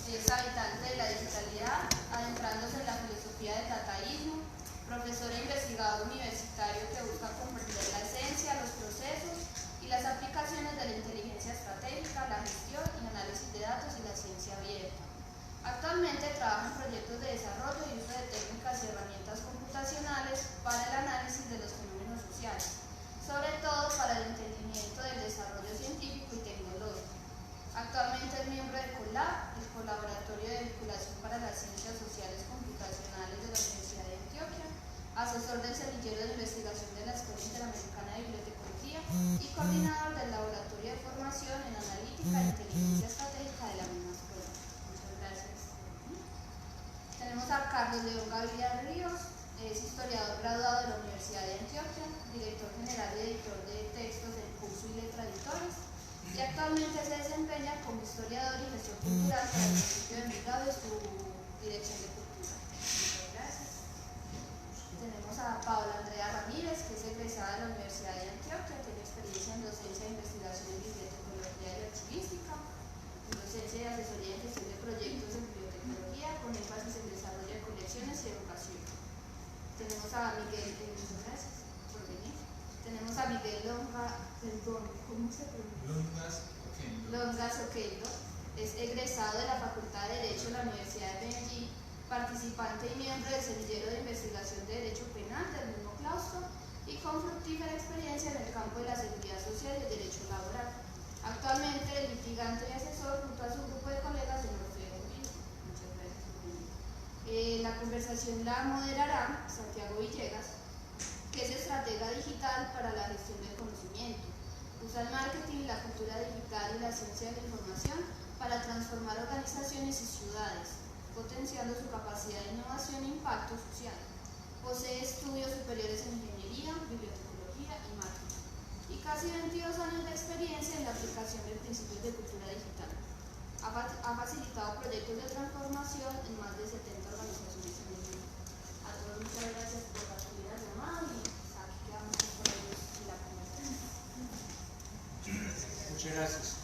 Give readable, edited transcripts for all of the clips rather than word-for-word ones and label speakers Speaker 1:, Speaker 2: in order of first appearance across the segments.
Speaker 1: y es habitante de la digitalidad, adentrándose en la filosofía del dataísmo, profesor e investigador universitario que busca comprender la esencia, los procesos y las aplicaciones de la inteligencia estratégica, la gestión y análisis de datos y la ciencia abierta. Actualmente trabaja en proyectos de desarrollo y uso de técnicas y herramientas computacionales para el análisis de los fenómenos sociales, sobre todo para el entendimiento del desarrollo científico y tecnológico. Actualmente es miembro de COLAB, el Colaboratorio de Vinculación para las Ciencias Sociales Computacionales de la Universidad de Antioquia, asesor del Semillero de Investigación de la Escuela Interamericana de Bibliotecología y coordinador del Laboratorio de Formación en Analítica e Inteligencia Estratégica de la misma escuela. Muchas gracias. Tenemos a Carlos León Gaviria Ríos, es historiador graduado de la Universidad de Antioquia, director general y editor de textos del curso y letra editores, y actualmente se desempeña como historiador y gestor cultural para el municipio de Envigado y su dirección de cultura. Muchas gracias. Tenemos a Paola Andrea Ramírez, que es egresada de la Universidad de Antioquia, tiene experiencia en docencia e investigación en bibliotecología y archivística, en docencia y asesoría en gestión de proyectos en bibliotecología, con énfasis en desarrollo de colecciones y educación. Tenemos a Miguel, muchas gracias por venir. Tenemos a Miguel ¿cómo se pronuncia? Longas Oquendo, es egresado de la Facultad de Derecho de la Universidad de Medellín, participante y miembro del Semillero de Investigación de Derecho Penal del mismo claustro y con fructífera experiencia en el campo de la seguridad social y el derecho laboral. Actualmente es litigante y asesor junto a su grupo de colegas en Orfeo Jurídico. Muchas gracias por venir. La conversación la moderará Santiago Villegas, que es estratega digital para la gestión del conocimiento. Usa el marketing, la cultura digital y la ciencia de la información para transformar organizaciones y ciudades, potenciando su capacidad de innovación e impacto social. Posee estudios superiores en ingeniería, bibliotecología y marketing, y casi 22 años de experiencia en la aplicación de principios de cultura digital. Ha facilitado proyectos de transformación en más de 70 organizaciones en el mundo. A todos muchas gracias por la actividad llamada y aquí quedamos con ellos y la conversación.
Speaker 2: Muchas gracias.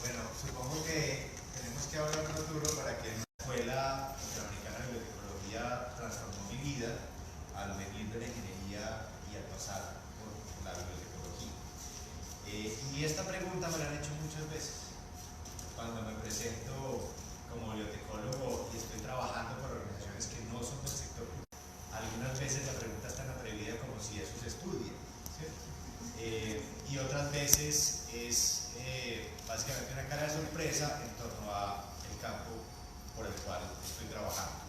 Speaker 2: Bueno, supongo que tenemos que hablar con Arturo para que en la Escuela Interamericana de Bibliotecología transformó mi vida al venir de la ingeniería y al pasar por la bibliotecología. Y esta pregunta me la han hecho muchas veces. Cuando me presento como bibliotecólogo y estoy trabajando por organizaciones que no son del sector público, algunas veces la pregunta es tan atrevida como si eso se estudia, ¿cierto? Y otras veces es básicamente una cara de sorpresa en torno al campo por el cual estoy trabajando.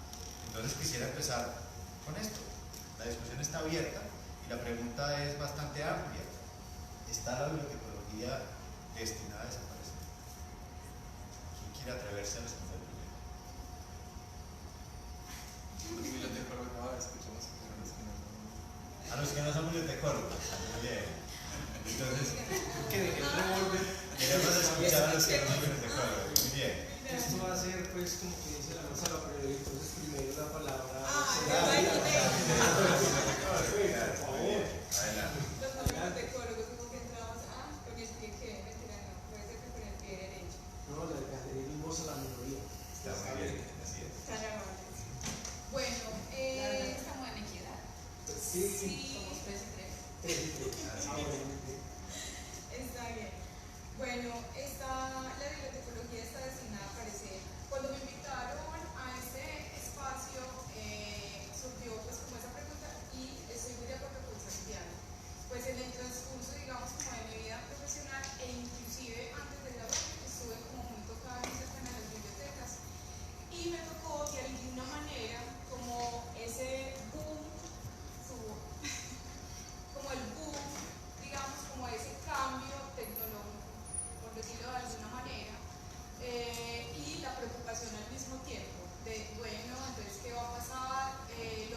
Speaker 2: Entonces quisiera empezar con esto. La discusión está abierta y la pregunta es bastante amplia. ¿Está la bibliotecología destinada a desaparecer? ¿Quién quiere atreverse a responder primero?
Speaker 3: Los bibliotecólogos, no, escuchamos
Speaker 2: A los que no son bibliotecólogos. Muy bien. Entonces,
Speaker 3: que el revólver.
Speaker 2: queremos escuchar a los que no son bibliotecólogos. Muy bien.
Speaker 4: Esto va a ser, pues, como que dice la manzana, pero entonces primero la palabra.
Speaker 2: Adelante.
Speaker 5: Los bibliotecólogos, como que entramos con el pie que no puede ser que con el pie derecho.
Speaker 4: No, le dimos a la minoría.
Speaker 2: Está muy bien, así es.
Speaker 5: Tan amables. Bueno, estamos en equidad.
Speaker 4: Sí.
Speaker 5: Somos 3 y 3. Está bien. Bueno, la bibliotecología está destinada a aparecer. Cuando me invitaron a este espacio, surgió pues como esa pregunta y estoy muy de acuerdo con Santiago. Pues en el transcurso, digamos, como de mi vida profesional e inclusive antes de graduarme, estuve como muy tocada muy cercana a las bibliotecas y me tocó de alguna manera como ese boom, como el boom, digamos, como ese cambio tecnológico, por decirlo de alguna manera, y la preocupación al mismo tiempo de, bueno, entonces, ¿qué va a pasar? ¿Qué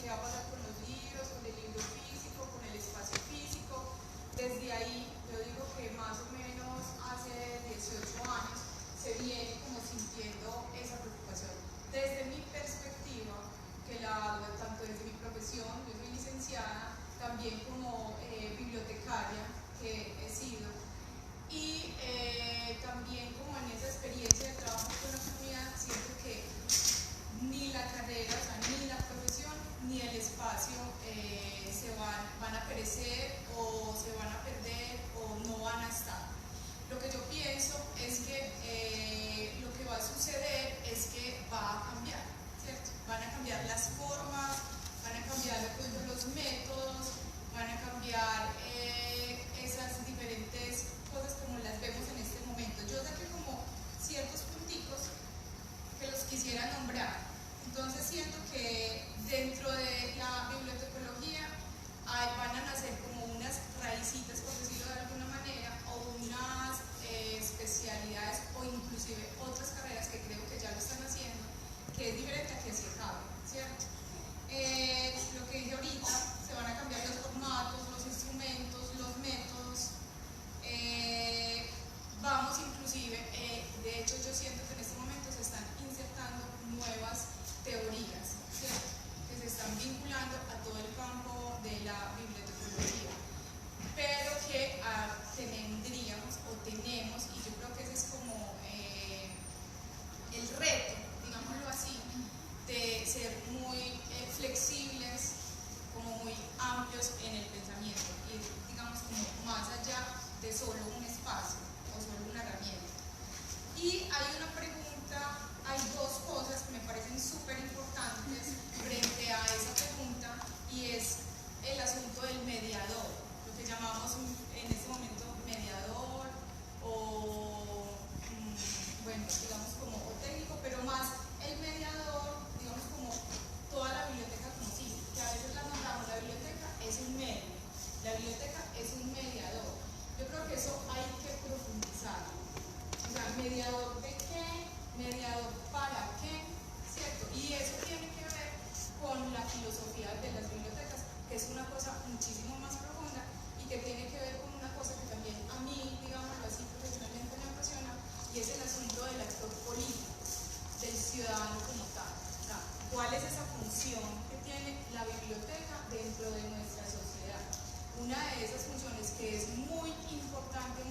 Speaker 5: va a pasar con los libros, con el libro físico, con el espacio físico? Desde ahí, yo digo que más o mediador de qué, mediador para qué, ¿cierto? Y eso tiene que ver con la filosofía de las bibliotecas, que es una cosa muchísimo más profunda y que tiene que ver con una cosa que también a mí, digámoslo así, profesionalmente me apasiona, y es el asunto del actor político, del ciudadano como tal. O sea, ¿cuál es esa función que tiene la biblioteca dentro de nuestra sociedad? Una de esas funciones que es muy importante,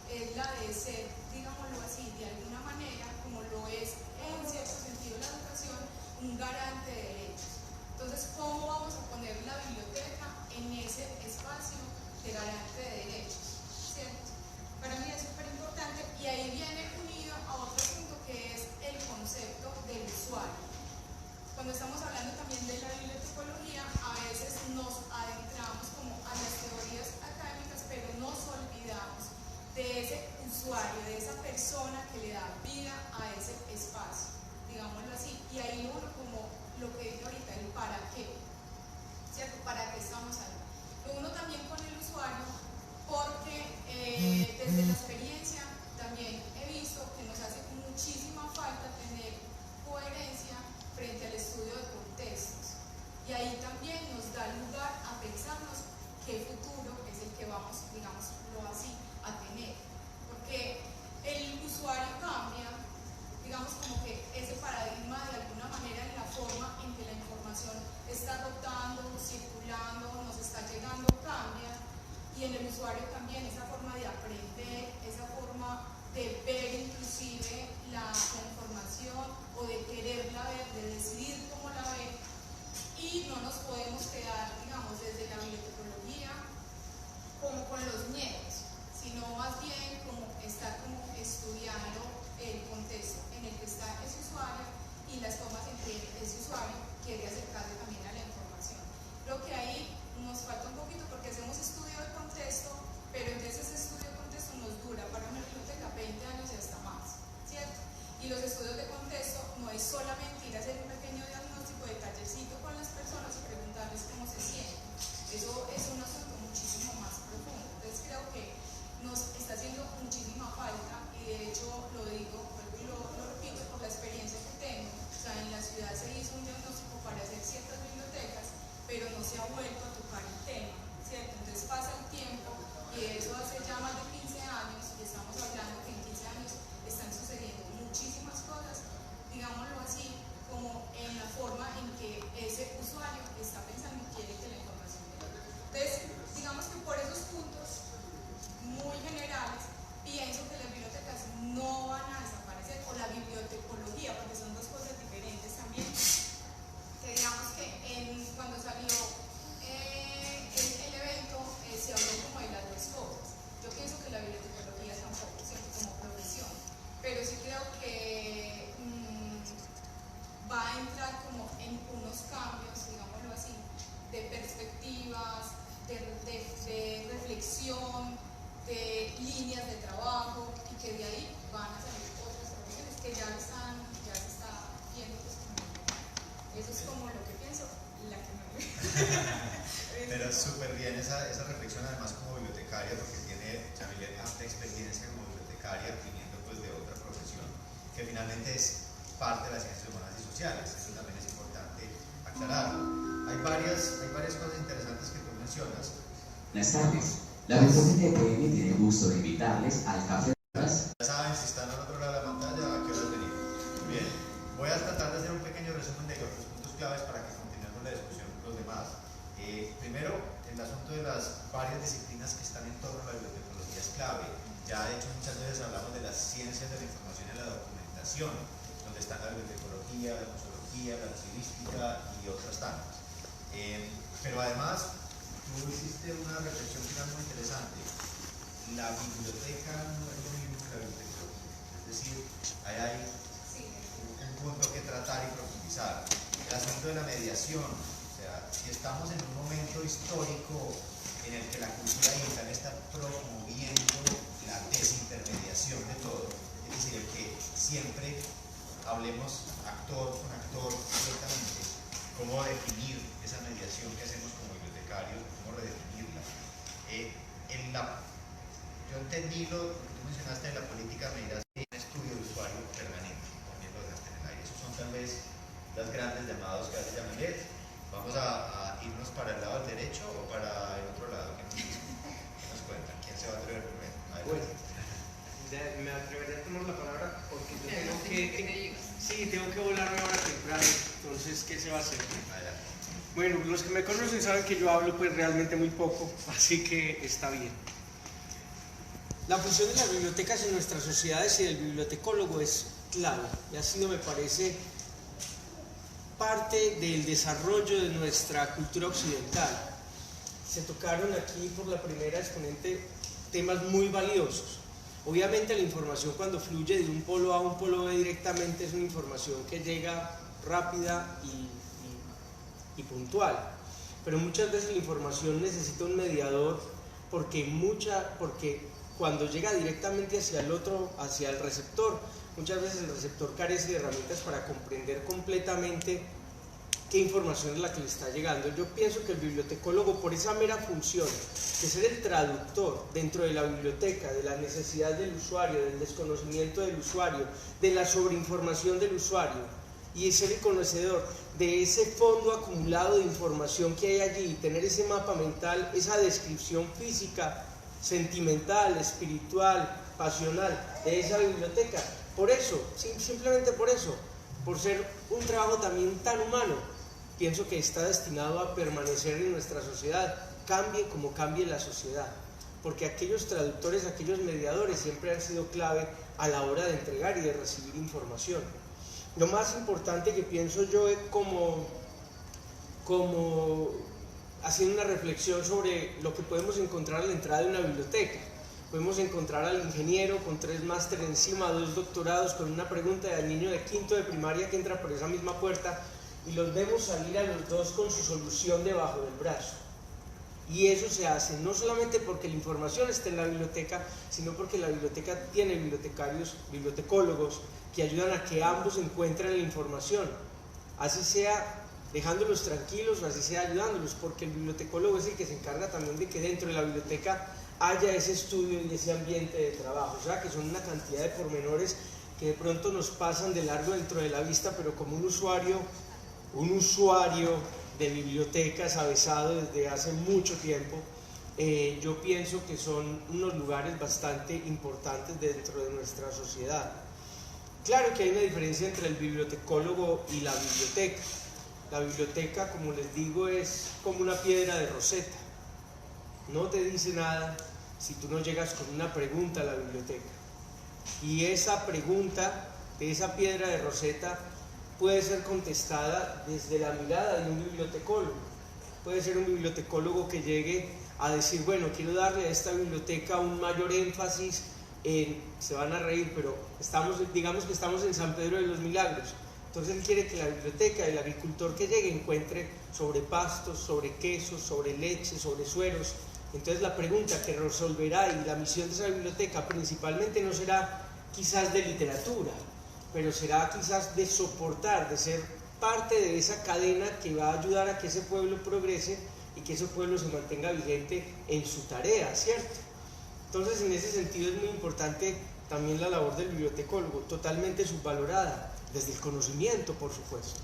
Speaker 5: es la de ser, digámoslo así, de alguna manera, como lo es en cierto sentido la educación, un garante de derechos. Entonces, ¿cómo vamos a poner la biblioteca en ese espacio de garante de derechos? ¿Cierto? Para mí es súper importante y ahí viene unido a otro punto que es el concepto del usuario. Cuando estamos hablando también de la bibliotecología, a veces nos adentramos como a las teorías académicas, pero nos olvidamos de ese usuario, de esa persona que le da vida a ese espacio, digámoslo así. Y ahí uno como lo que dije ahorita, el para qué, ¿cierto? ¿Para qué estamos ahí? Uno también con el usuario, porque desde la experiencia también he visto que nos hace muchísima falta tener coherencia frente al estudio de contextos. Y ahí también nos da lugar a pensarnos qué futuro es el que vamos, digámoslo así, a tener. Porque el usuario cambia, digamos como que ese paradigma de alguna manera en la forma en que la información está rotando, circulando, nos está llegando, cambia. Y en el usuario también esa forma de aprender, esa forma de ver inclusive la información o de quererla ver, de decidir cómo la ve, y no nos podemos quedar, digamos, desde la bibliotecología como con los miedos, sino más bien como estar como estudiando el contexto en el que está ese usuario y las formas en que ese usuario quiere acercarse también a la información. Creo que ahí nos falta un poquito porque hacemos estudio de contexto, pero entonces ese estudio de contexto nos dura para una biblioteca 20 años y hasta más, ¿cierto? Y los estudios de contexto no es solamente ir a hacer un pequeño diagnóstico de tallercito con las personas y preguntarles cómo se sienten. Eso es un asunto muchísimo más profundo. Entonces creo que nos está haciendo muchísima falta, y de hecho lo digo, vuelvo y lo repito por la experiencia que tengo. O sea, en la ciudad se hizo un diagnóstico para hacer ciertas bibliotecas, pero no se ha vuelto a tocar el tema, ¿cierto? Entonces pasa el tiempo y eso hace ya más de 15 años, y estamos hablando que en 15 años están sucediendo muchísimas cosas, digámoslo así, como en la forma en que ese usuario está pensando y quiere que la información llegue. Entonces, digamos que por esos puntos muy generales, pienso que las bibliotecas no van a desaparecer, o la bibliotecología, porque son dos cosas diferentes también, que digamos que cuando salió el evento se habló como de las dos cosas. Yo pienso que la bibliotecología tampoco, ¿cierto? Como profesión, pero sí creo que va a entrar como en unos cambios, digámoslo así, de perspectivas, de reflexión, de líneas de trabajo, y que de ahí van a salir otras profesiones que ya se está viendo. Eso es como lo que pienso, la que me
Speaker 2: Pero súper bien esa reflexión, además como bibliotecaria, porque tiene Yamile harta experiencia como bibliotecaria, viniendo pues de otra profesión, que finalmente es parte de las ciencias humanas y sociales. Eso también es importante aclararlo. Hay varias cosas interesantes que tú mencionas.
Speaker 6: Buenas tardes. La biblioteca EPM tiene el gusto de invitarles al café.
Speaker 2: Ya saben, si están al otro lado de la pantalla, ¿a qué hora venir? Bien, voy a tratar de hacer un pequeño resumen de los puntos claves para que continuemos la discusión con los demás. Primero, el asunto de las varias disciplinas que están en torno a la bibliotecología es clave. Ya de hecho muchas veces hablamos de las ciencias de la información y la documentación, donde están la bibliotecología, la museología, la archivística y otras tantas. Pero además, tú hiciste una reflexión final muy interesante. La biblioteca no es lo mismo que la bibliotecología. Es decir, ahí hay un punto que tratar y profundizar. El asunto de la mediación. O sea, si estamos en un momento histórico en el que la cultura digital está promoviendo la desintermediación de todo, es decir, el que siempre hablemos actor con actor directamente, cómo definir esa mediación que hacemos como bibliotecarios, cómo redefinirla. Yo entendí lo que tú mencionaste de la política de mediación. los grandes llamados que hace Yamilet. Vamos a irnos para el lado del derecho o para el otro lado. ¿Qué nos cuentan? ¿Quién se va a atrever primero?
Speaker 4: Bueno, me atreveré a tomar la palabra porque yo tengo que volarme ahora temprano, entonces ¿qué se va a hacer? Bueno, los que me conocen saben que yo hablo pues realmente muy poco, así que está bien. La función de las bibliotecas en nuestras sociedades y del bibliotecólogo es clave y ha sido, me parece, parte del desarrollo de nuestra cultura occidental. Se tocaron aquí por la primera exponente temas muy valiosos. Obviamente la información cuando fluye de un polo A a un polo B directamente es una información que llega rápida y puntual, pero muchas veces la información necesita un mediador porque cuando llega directamente hacia el otro, hacia el receptor, muchas veces el receptor carece de herramientas para comprender completamente qué información es la que le está llegando. Yo pienso que el bibliotecólogo, por esa mera función de ser el traductor dentro de la biblioteca, de la necesidad del usuario, del desconocimiento del usuario, de la sobreinformación del usuario, y ser el conocedor de ese fondo acumulado de información que hay allí, y tener ese mapa mental, esa descripción física, sentimental, espiritual, pasional de esa biblioteca. Por eso, simplemente por eso, por ser un trabajo también tan humano, pienso que está destinado a permanecer en nuestra sociedad, cambie como cambie la sociedad, porque aquellos traductores, aquellos mediadores siempre han sido clave a la hora de entregar y de recibir información. Lo más importante que pienso yo es como haciendo una reflexión sobre lo que podemos encontrar a la entrada de una biblioteca. Podemos encontrar al ingeniero con 3 másteres encima, 2 doctorados, con una pregunta del niño de quinto de primaria que entra por esa misma puerta, y los vemos salir a los dos con su solución debajo del brazo. Y eso se hace no solamente porque la información está en la biblioteca, sino porque la biblioteca tiene bibliotecarios, bibliotecólogos, que ayudan a que ambos encuentren la información, así sea dejándolos tranquilos o así sea ayudándolos, porque el bibliotecólogo es el que se encarga también de que dentro de la biblioteca haya ese estudio y ese ambiente de trabajo. O sea que son una cantidad de pormenores que de pronto nos pasan de largo dentro de la vista, pero como un usuario de bibliotecas avesado desde hace mucho tiempo, yo pienso que son unos lugares bastante importantes dentro de nuestra sociedad. Claro que hay una diferencia entre el bibliotecólogo y la biblioteca. La biblioteca, como les digo, es como una piedra de Rosetta. No te dice nada si tú no llegas con una pregunta a la biblioteca. Y esa pregunta de esa piedra de Rosetta puede ser contestada desde la mirada de un bibliotecólogo. Puede ser un bibliotecólogo que llegue a decir, bueno, quiero darle a esta biblioteca un mayor énfasis en, se van a reír, pero digamos que estamos en San Pedro de los Milagros. Entonces él quiere que la biblioteca, el agricultor que llegue, encuentre sobre pastos, sobre quesos, sobre leche, sobre sueros. Entonces la pregunta que resolverá y la misión de esa biblioteca principalmente no será quizás de literatura, pero será quizás de soportar, de ser parte de esa cadena que va a ayudar a que ese pueblo progrese y que ese pueblo se mantenga vigente en su tarea, ¿cierto? Entonces en ese sentido es muy importante también la labor del bibliotecólogo, totalmente subvalorada, desde el conocimiento, por supuesto,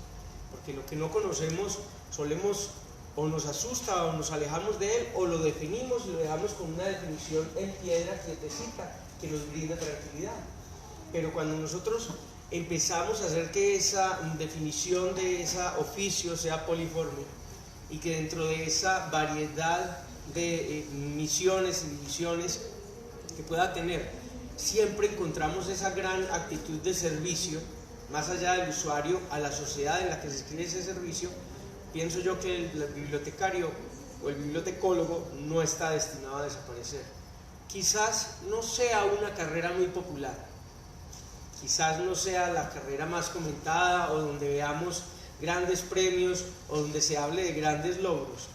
Speaker 4: porque lo que no conocemos solemos o nos asusta o nos alejamos de él, o lo definimos y lo dejamos con una definición en piedra quietecita que nos brinda tranquilidad. Pero cuando nosotros empezamos a hacer que esa definición de ese oficio sea poliforme y que dentro de esa variedad de misiones y divisiones que pueda tener, siempre encontramos esa gran actitud de servicio, más allá del usuario, a la sociedad en la que se escribe ese servicio, pienso yo que el bibliotecario o el bibliotecólogo no está destinado a desaparecer. Quizás no sea una carrera muy popular, quizás no sea la carrera más comentada o donde veamos grandes premios o donde se hable de grandes logros,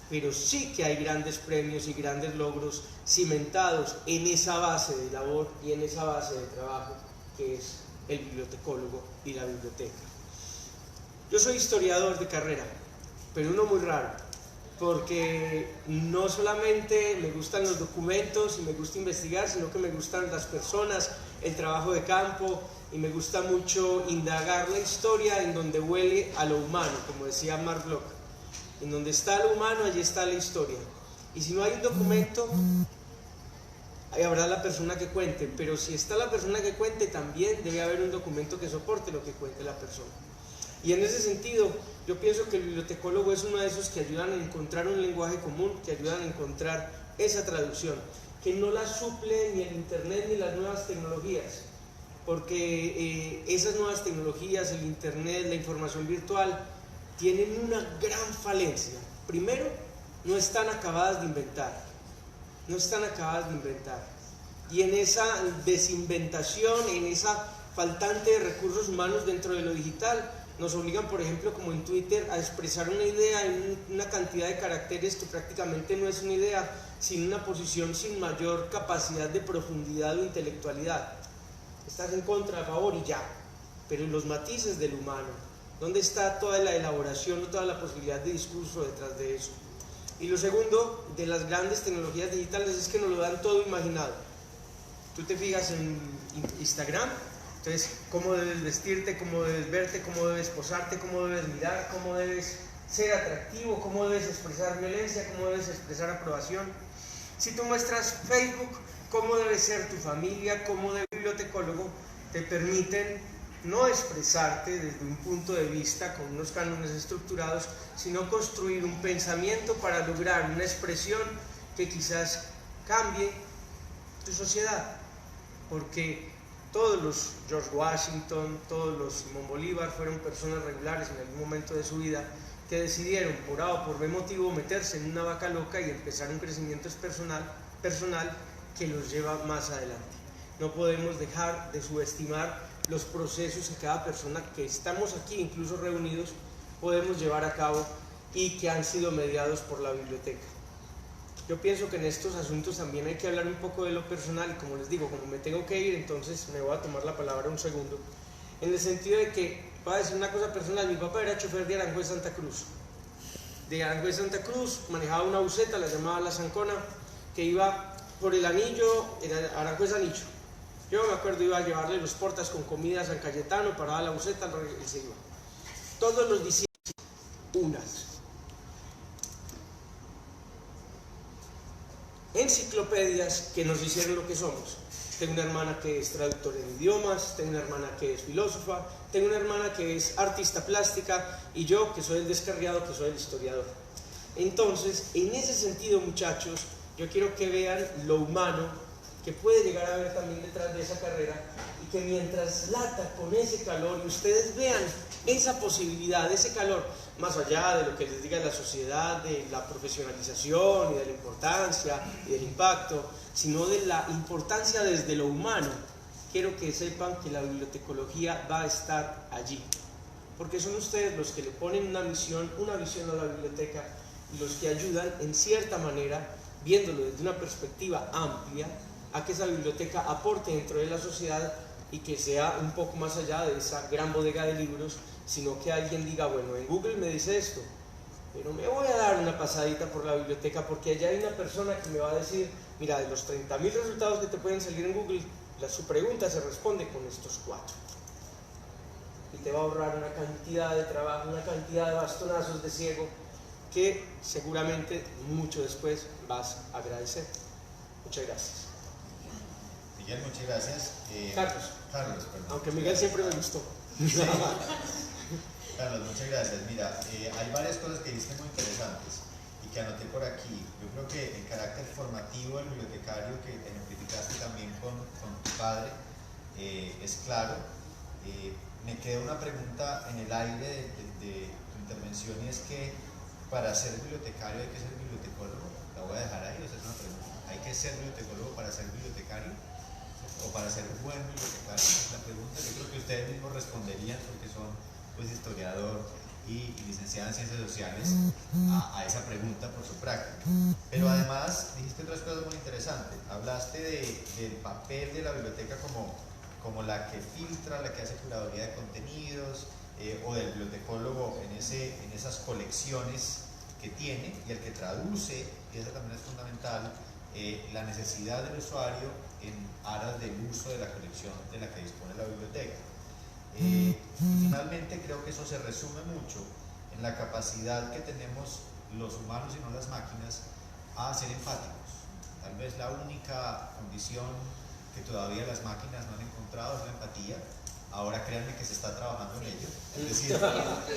Speaker 4: pero sí que hay grandes premios y grandes logros cimentados en esa base de labor y en esa base de trabajo que es el bibliotecólogo y la biblioteca. Yo soy historiador de carrera, pero uno muy raro. porque no solamente me gustan los documentos y me gusta investigar, sino que me gustan las personas, el trabajo de campo, y me gusta mucho indagar la historia en donde huele a lo humano, como decía Mark Bloch. En donde está lo humano, allí está la historia. Y si no hay un documento, ahí habrá la persona que cuente, pero si está la persona que cuente, también debe haber un documento que soporte lo que cuente la persona. Y en ese sentido, yo pienso que el bibliotecólogo es uno de esos que ayudan a encontrar un lenguaje común, que ayudan a encontrar esa traducción, que no la suple ni el internet ni las nuevas tecnologías, porque esas nuevas tecnologías, el internet, la información virtual, tienen una gran falencia. Primero, no están acabadas de inventar, y en esa desinventación, en esa faltante de recursos humanos dentro de lo digital, nos obligan, por ejemplo, como en Twitter, a expresar una idea en una cantidad de caracteres que prácticamente no es una idea, sino una posición sin mayor capacidad de profundidad o intelectualidad. Estás en contra, a favor y ya, pero en los matices del humano, ¿dónde está toda la elaboración o toda la posibilidad de discurso detrás de eso? Y lo segundo de las grandes tecnologías digitales es que nos lo dan todo imaginado. Tú te fijas en Instagram, entonces cómo debes vestirte, cómo debes verte, cómo debes posarte, cómo debes mirar, cómo debes ser atractivo, cómo debes expresar violencia, cómo debes expresar aprobación. Si tú muestras Facebook, cómo debe ser tu familia, cómo debe ser bibliotecólogo, te permiten no expresarte desde un punto de vista con unos cánones estructurados, sino construir un pensamiento para lograr una expresión que quizás cambie tu sociedad, porque todos los George Washington, todos los Simón Bolívar fueron personas regulares en algún momento de su vida que decidieron por A o por B motivo meterse en una vaca loca y empezar un crecimiento personal que los lleva más adelante. No podemos dejar de subestimar los procesos que cada persona que estamos aquí, incluso reunidos, podemos llevar a cabo y que han sido mediados por la biblioteca. Yo pienso que en estos asuntos también hay que hablar un poco de lo personal, y como les digo, como me tengo que ir, entonces me voy a tomar la palabra un segundo, en el sentido de que, voy a decir una cosa personal, mi papá era chofer de Aranjuez Santa Cruz. De Aranjuez Santa Cruz manejaba una buseta, la llamaba La Zancona, que iba por el anillo, era Aranjuez Anillo. Yo me acuerdo, iba a llevarle los portas con comida a San Cayetano, paraba la buseta y se iba. Todos los diciembre, unas enciclopedias que nos hicieron lo que somos. Tengo una hermana que es traductora en idiomas, tengo una hermana que es filósofa, tengo una hermana que es artista plástica y yo que soy el descarriado, que soy el historiador. Entonces, en ese sentido, muchachos, yo quiero que vean lo humano que puede llegar a haber también detrás de esa carrera y que mientras lata con ese calor y ustedes vean esa posibilidad, ese calor, más allá de lo que les diga la sociedad, de la profesionalización y de la importancia y del impacto, sino de la importancia desde lo humano, quiero que sepan que la bibliotecología va a estar allí, porque son ustedes los que le ponen una visión a la biblioteca y los que ayudan en cierta manera, viéndolo desde una perspectiva amplia, a que esa biblioteca aporte dentro de la sociedad y que sea un poco más allá de esa gran bodega de libros, sino que alguien diga, bueno, en Google me dice esto, pero me voy a dar una pasadita por la biblioteca porque allá hay una persona que me va a decir, mira, de los 30.000 resultados que te pueden salir en Google, su pregunta se responde con estos 4. Y te va a ahorrar una cantidad de trabajo, una cantidad de bastonazos de ciego que seguramente mucho después vas a agradecer. Muchas gracias.
Speaker 2: Miguel, muchas gracias.
Speaker 4: Carlos,
Speaker 2: perdón.
Speaker 4: aunque Miguel siempre me gustó.
Speaker 2: Sí. Carlos, muchas gracias. Mira, hay varias cosas que dijiste muy interesantes y que anoté por aquí. Yo creo que el carácter formativo del bibliotecario que ejemplificaste también con tu padre es claro. Me queda una pregunta en el aire de tu intervención y es que para ser bibliotecario hay que ser bibliotecólogo. La voy a dejar ahí, o sea, es una pregunta. ¿Hay que ser bibliotecólogo para ser bibliotecario? ¿O para ser un buen bibliotecario? Es la pregunta. Yo creo que ustedes mismos responderían porque son pues historiador y licenciado en ciencias sociales a esa pregunta por su práctica. Pero además dijiste otras cosas muy interesantes. Hablaste del papel de la biblioteca como la que filtra, la que hace curaduría de contenidos, o del bibliotecólogo en esas colecciones que tiene y el que traduce, y eso también es fundamental, la necesidad del usuario en aras del uso de la colección de la que dispone la biblioteca. Finalmente creo que eso se resume mucho en la capacidad que tenemos los humanos y no las máquinas a ser empáticos. Tal vez la única condición que todavía las máquinas no han encontrado es la empatía. Ahora créanme que se está trabajando en ello, es decir,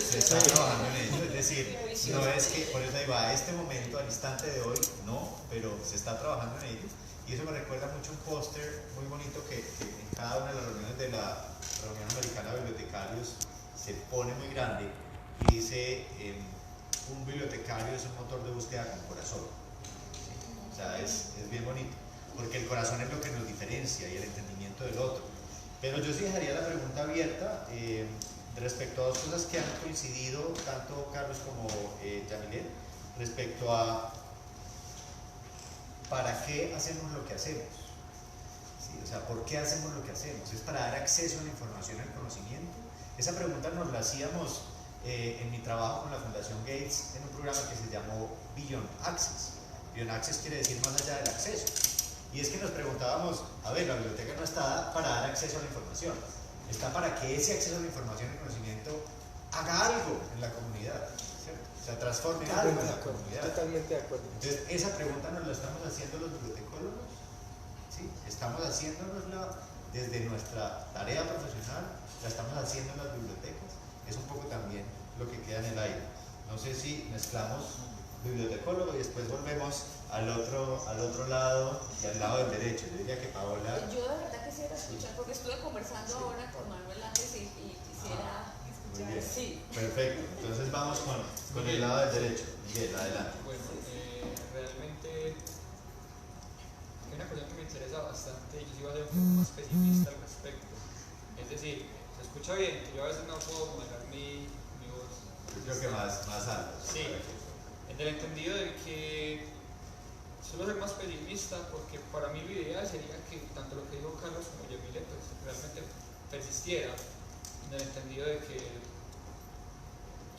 Speaker 2: se está trabajando en ello, es decir, no es que, por eso digo, a este momento, al instante de hoy, no, pero se está trabajando en ello, y eso me recuerda mucho un póster muy bonito que en cada una de las reuniones de la Reunión Americana de Bibliotecarios se pone muy grande, y dice, un bibliotecario es un motor de búsqueda con corazón, ¿sí? O sea, es bien bonito, porque el corazón es lo que nos diferencia y el entendimiento del otro. Pero yo sí dejaría la pregunta abierta respecto a dos cosas que han coincidido tanto Carlos como Yamilet, respecto a ¿para qué hacemos lo que hacemos? ¿Sí? O sea, ¿por qué hacemos lo que hacemos? ¿Es para dar acceso a la información y al conocimiento? Esa pregunta nos la hacíamos en mi trabajo con la Fundación Gates en un programa que se llamó Beyond Access. Beyond Access quiere decir más allá del acceso. Y es que nos preguntábamos, a ver, la biblioteca no está para dar acceso a la información, está para que ese acceso a la información y conocimiento haga algo en la comunidad, ¿cierto? O sea, transforme algo en la comunidad.
Speaker 4: Totalmente de acuerdo.
Speaker 2: Entonces, esa pregunta nos la estamos haciendo los bibliotecólogos, ¿sí? Estamos haciéndonosla desde nuestra tarea profesional, la estamos haciendo en las bibliotecas, es un poco también lo que queda en el aire. No sé si mezclamos bibliotecólogo y después volvemos al otro lado y al lado del derecho. Yo diría que Paola...
Speaker 7: Yo de verdad quisiera escuchar, porque estuve conversando ahora con Manuel antes y quisiera
Speaker 2: muy bien.
Speaker 7: Sí.
Speaker 2: Perfecto, entonces vamos con el lado del derecho. Miguel, adelante.
Speaker 3: Bueno, realmente hay una cosa que me interesa bastante y yo iba a ser un poco más pesimista al respecto. Es decir, se escucha bien, que yo a veces no puedo moderar mi voz.
Speaker 2: Yo creo que más alto.
Speaker 3: Sí, en el entendido de que suelo ser más pesimista porque para mí lo ideal sería que tanto lo que dijo Carlos como Yamile pues realmente persistiera, en el entendido de que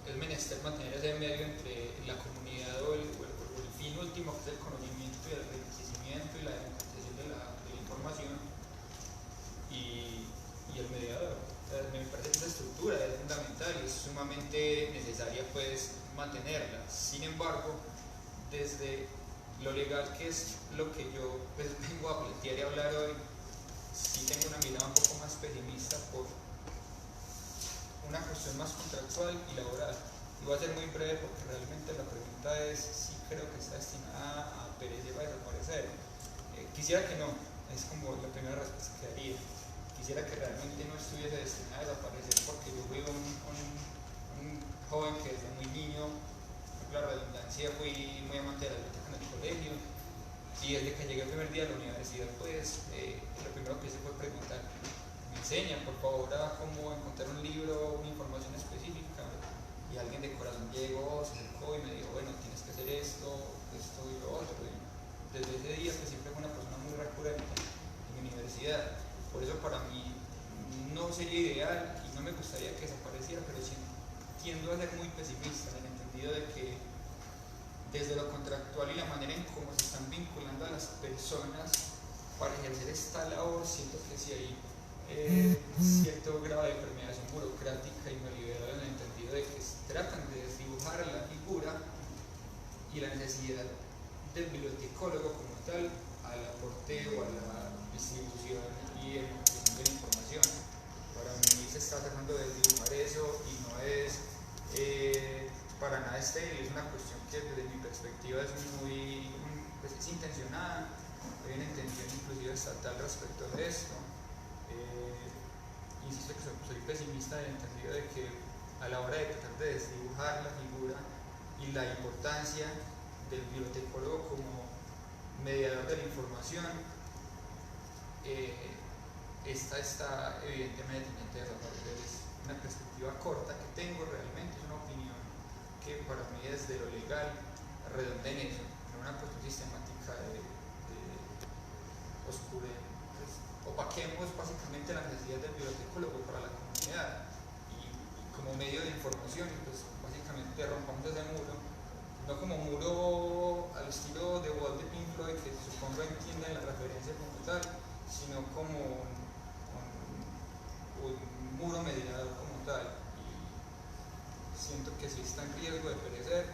Speaker 3: es menester mantener ese medio entre la comunidad o el fin último, que es el conocimiento y el enriquecimiento y la democratización de la información y el mediador. Me parece que esa estructura es fundamental y es sumamente necesaria pues mantenerla. Sin embargo, desde lo legal, que es lo que yo pues, vengo a plantear y hablar hoy, sí tengo una mirada un poco más pesimista por una cuestión más contractual y laboral. Y voy a ser muy breve porque realmente la pregunta es si creo que está destinada a perecer o a desaparecer. Quisiera que no, es como la primera respuesta que haría. Quisiera que realmente no estuviese destinada a desaparecer porque yo fui un joven que desde muy niño, por la redundancia, fui muy amante de la biblioteca en el colegio y desde que llegué el primer día a la universidad pues lo primero que hice fue preguntar, me enseñan por favor a cómo encontrar un libro, una información específica, y alguien de corazón llegó, se acercó y me dijo, bueno, tienes que hacer esto y lo otro. Y desde ese día pues siempre fue una persona muy recurrente en mi universidad. Por eso para mí no sería ideal y no me gustaría que desapareciera, pero sí tiendo a ser muy pesimista en el entendido de que desde lo contractual y la manera en cómo se están vinculando a las personas para ejercer esta labor, siento que sí hay cierto grado de permeación burocrática y neoliberal en el entendido de que tratan de desdibujar la figura y la necesidad del bibliotecólogo como tal al aporte o a la distribución y democratización de la información. Para mí se está tratando de desdibujar eso y no es para nada estéril, es una cuestión que desde mi perspectiva es muy pues es intencionada, hay una intención inclusive estatal respecto de esto. Insisto que soy pesimista en el entendido de que a la hora de tratar de desdibujar la figura y la importancia del bibliotecólogo como mediador de la información, esta está evidentemente pendiente de desaparecer. Es una perspectiva corta que tengo realmente, es una opinión que para mí desde lo legal redonda en eso, en una cuestión sistemática de pues, opaquemos básicamente la necesidad del bibliotecólogo para la comunidad y como medio de información, y pues básicamente rompamos ese muro, no como muro al estilo de Wall de Pink Floyd, que supongo entienden la referencia como tal, sino como un muro mediador como tal. Y siento que si está en riesgo de perecer,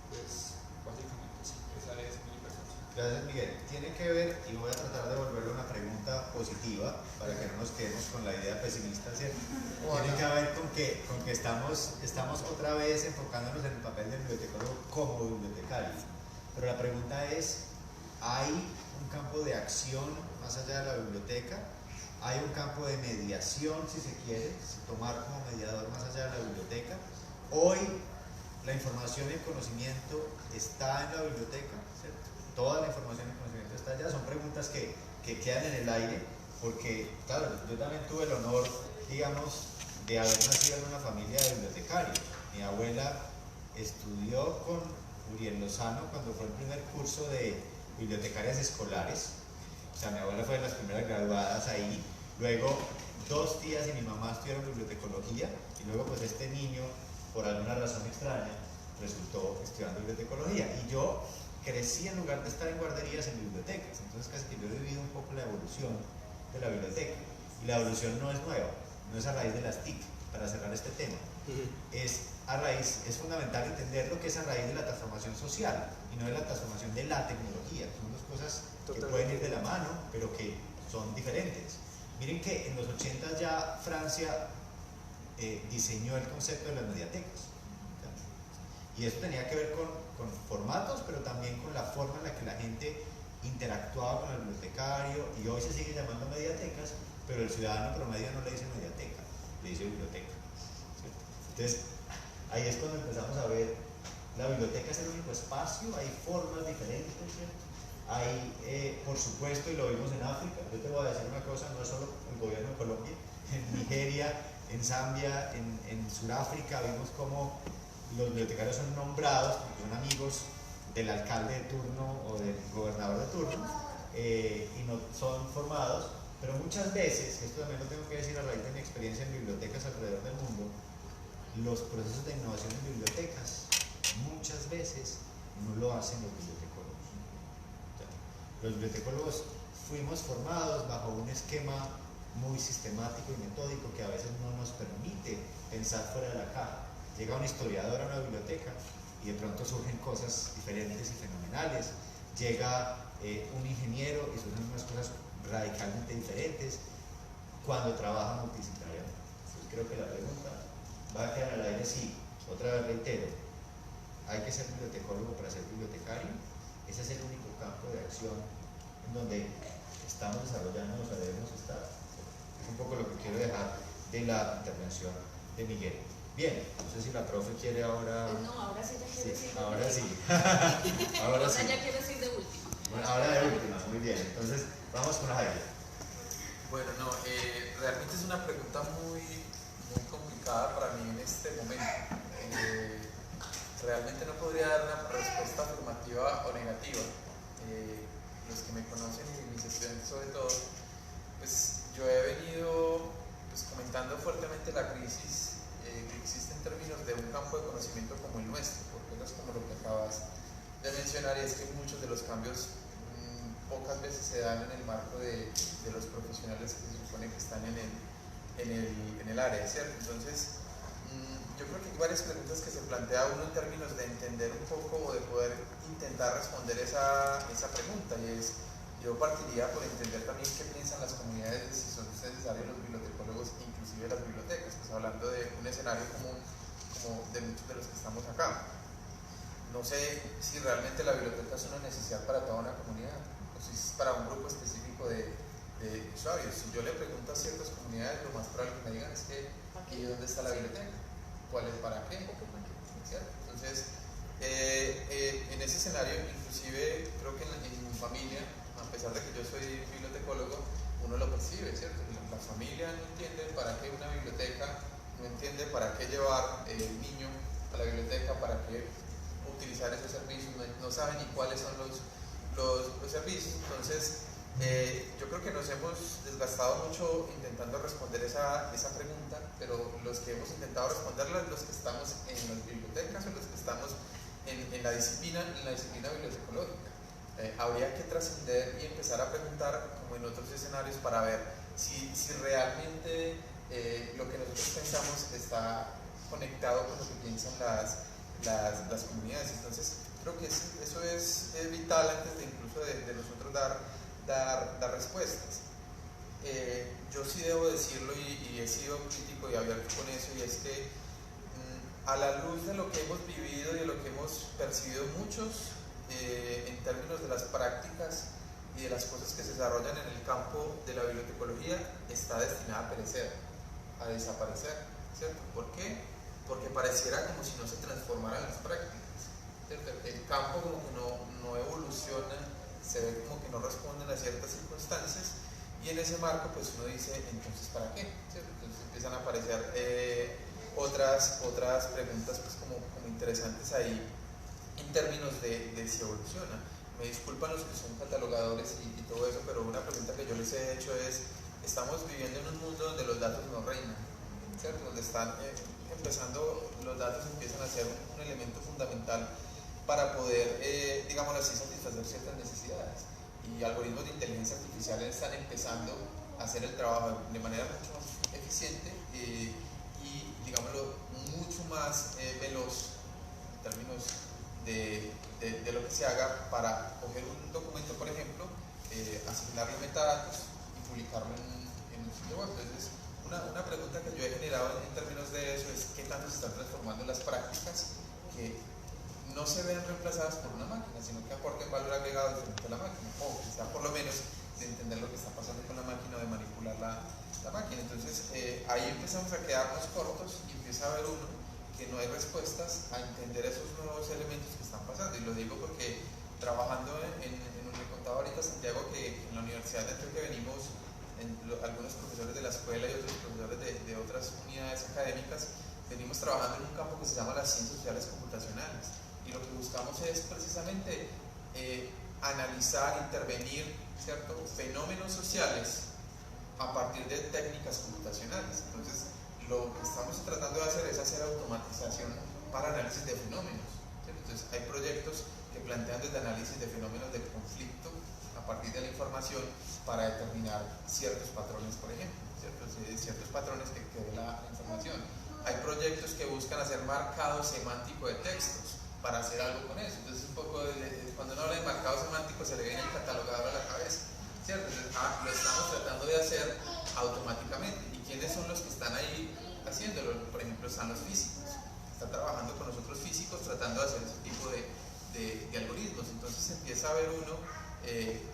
Speaker 3: pues básicamente sí, esa es mi percepción.
Speaker 2: Gracias, Miguel. Tiene que ver, y voy a tratar de volverle una pregunta positiva para que no nos quedemos con la idea pesimista, ¿cierto? Tiene que ver con que estamos otra vez enfocándonos en el papel del bibliotecólogo como bibliotecario. Pero la pregunta es, ¿hay un campo de acción más allá de la biblioteca? ¿Hay un campo de mediación, si se quiere, tomar como mediador más allá de la biblioteca? Hoy la información y el conocimiento está en la biblioteca, ¿cierto? Toda la información y el conocimiento está allá. Son preguntas que quedan en el aire, porque, claro, yo también tuve el honor, digamos, de haber nacido en una familia de bibliotecarios. Mi abuela estudió con Uriel Lozano cuando fue el primer curso de bibliotecarias escolares. O sea, mi abuela fue de las primeras graduadas ahí. Luego, 2 tías y mi mamá estudiaron bibliotecología, y luego pues este niño, por alguna razón extraña, resultó estudiando bibliotecología. Y yo crecí, en lugar de estar en guarderías, en bibliotecas. Entonces casi que yo he vivido un poco la evolución de la biblioteca. Y la evolución no es nueva, no es a raíz de las TIC, para cerrar este tema. Es fundamental entender lo que es a raíz de la transformación social y no de la transformación de la tecnología. Son dos cosas que pueden ir de la mano, pero que son diferentes. Miren que en los 80 ya Francia diseñó el concepto de las mediatecas. Y eso tenía que ver con formatos, pero también con la forma en la que la gente interactuaba con el bibliotecario, y hoy se sigue llamando mediatecas, pero el ciudadano promedio no le dice mediateca, le dice biblioteca, ¿cierto? Entonces, ahí es cuando empezamos a ver, la biblioteca es el único espacio, hay formas diferentes, ¿cierto? Hay, por supuesto, y lo vimos en África, yo te voy a decir una cosa, no es solo el gobierno de Colombia, en Nigeria, en Zambia, en Sudáfrica, vimos cómo los bibliotecarios son nombrados porque son amigos del alcalde de turno o del gobernador de turno, y no son formados, pero muchas veces, esto también lo tengo que decir a raíz de mi experiencia en bibliotecas alrededor del mundo, los procesos de innovación en bibliotecas muchas veces no lo hacen los bibliotecólogos. Los bibliotecólogos fuimos formados bajo un esquema muy sistemático y metódico que a veces no nos permite pensar fuera de la caja. Llega un historiador a una biblioteca y de pronto surgen cosas diferentes y fenomenales. Llega un ingeniero y surgen unas cosas radicalmente diferentes cuando trabaja multidisciplinariamente. Entonces creo que la pregunta va a quedar al aire sí. Otra vez reitero, hay que ser bibliotecólogo para ser bibliotecario. Ese es el único campo de acción en donde estamos desarrollando, o sea, debemos estar. Es un poco lo que quiero dejar de la intervención de Miguel. Bien, no sé si la profe quiere ahora...
Speaker 7: No, ahora sí ya quiero decir de
Speaker 2: ahora
Speaker 7: última.
Speaker 2: sí. Ahora sí.
Speaker 7: ya quiero decir de última.
Speaker 2: Bueno, ahora de última, muy bien. Entonces, vamos con Jaime.
Speaker 8: Bueno, no, realmente es una pregunta muy complicada para mí en este momento. Realmente no podría dar una respuesta afirmativa o negativa. Los que me conocen y mis estudiantes sobre todo, pues yo he venido pues, comentando fuertemente la crisis que existe en términos de un campo de conocimiento como el nuestro, porque no es como lo que acabas de mencionar, y es que muchos de los cambios pocas veces se dan en el marco de los profesionales que se supone que están en el área, ¿cierto? Entonces, yo creo que hay varias preguntas que se plantea uno en términos de entender un poco o de poder intentar responder esa pregunta, y es, yo partiría por entender también qué piensan las comunidades de si son necesarios los bibliotecólogos, inclusive las bibliotecas, pues hablando de un escenario común como de muchos de los que estamos acá. No sé si realmente la biblioteca es una necesidad para toda una comunidad, o si es para un grupo específico de usuarios. Si yo le pregunto a ciertas comunidades, lo más probable que me digan es que ¿y dónde está la biblioteca? ¿Cuál es para qué? ¿Cierto? Entonces, en ese escenario, inclusive creo que en mi familia, a pesar de que yo soy bibliotecólogo, uno lo percibe, ¿cierto? La familia no entiende para qué una biblioteca, no entiende para qué llevar el niño a la biblioteca, para qué utilizar esos servicios, no saben ni cuáles son los servicios. Entonces, yo creo que nos hemos desgastado mucho intentando responder esa pregunta, pero los que hemos intentado responderla, los que estamos en las bibliotecas o los que estamos en la disciplina bibliotecológica. Habría que trascender y empezar a preguntar, como en otros escenarios, para ver si realmente lo que nosotros pensamos está conectado con lo que piensan las comunidades. Entonces, creo que eso es vital antes de incluso de nosotros dar respuestas. Yo sí debo decirlo y he sido crítico y abierto con eso, y es que a la luz de lo que hemos vivido y de lo que hemos percibido muchos en términos de las prácticas y de las cosas que se desarrollan en el campo de la bibliotecología, está destinada a perecer, a desaparecer, ¿cierto? ¿Por qué? Porque pareciera como si no se transformaran las prácticas, ¿cierto? El campo como que no evoluciona, se ve como que no responden a ciertas circunstancias, y en ese marco pues uno dice, entonces ¿para qué? ¿Cierto? Entonces empiezan a aparecer otras preguntas pues como interesantes ahí en términos de si evoluciona. Me disculpan los que son catalogadores y todo eso, pero una pregunta que yo les he hecho es, estamos viviendo en un mundo donde los datos no reinan, ¿cierto? Donde están empezando, los datos empiezan a ser un elemento fundamental para poder, digamos así, satisfacer ciertas necesidades, y algoritmos de inteligencia artificial están empezando a hacer el trabajo de manera mucho más eficiente y, digámoslo, mucho más veloz en términos de lo que se haga para coger un documento, por ejemplo, asignarle metadatos y publicarlo en un sitio web. Entonces, una pregunta que yo he generado en términos de eso es qué tanto se están transformando las prácticas que no se ven reemplazadas por una máquina, sino que aporten valor agregado diferente a la máquina, o quizá por lo menos de entender lo que está pasando con la máquina o de manipular la máquina. Entonces ahí empezamos a quedarnos cortos y empieza a haber uno que no hay respuestas a entender esos nuevos elementos que están pasando. Y lo digo porque trabajando me contaba ahorita Santiago que en la Universidad de Antioquia venimos algunos profesores de la escuela y otros profesores de otras unidades académicas, venimos trabajando en un campo que se llama las ciencias sociales computacionales, y lo que buscamos es precisamente analizar, intervenir, ¿cierto?, fenómenos sociales a partir de técnicas computacionales. Entonces, lo que estamos tratando de hacer es hacer automatización para análisis de fenómenos, ¿cierto? Entonces, hay proyectos que plantean desde análisis de fenómenos de conflicto a partir de la información para determinar ciertos patrones, por ejemplo, ciertos patrones que ve la información. Hay proyectos que buscan hacer marcado semántico de textos para hacer algo con eso. Entonces, un poco cuando uno habla de marcado semántico se le viene el catalogador a la cabeza, ¿cierto? Entonces, lo estamos tratando de hacer automáticamente. ¿Y quiénes son los que están ahí haciéndolo? Por ejemplo, están los físicos. Están trabajando con nosotros físicos tratando de hacer ese tipo de algoritmos. Entonces empieza a ver uno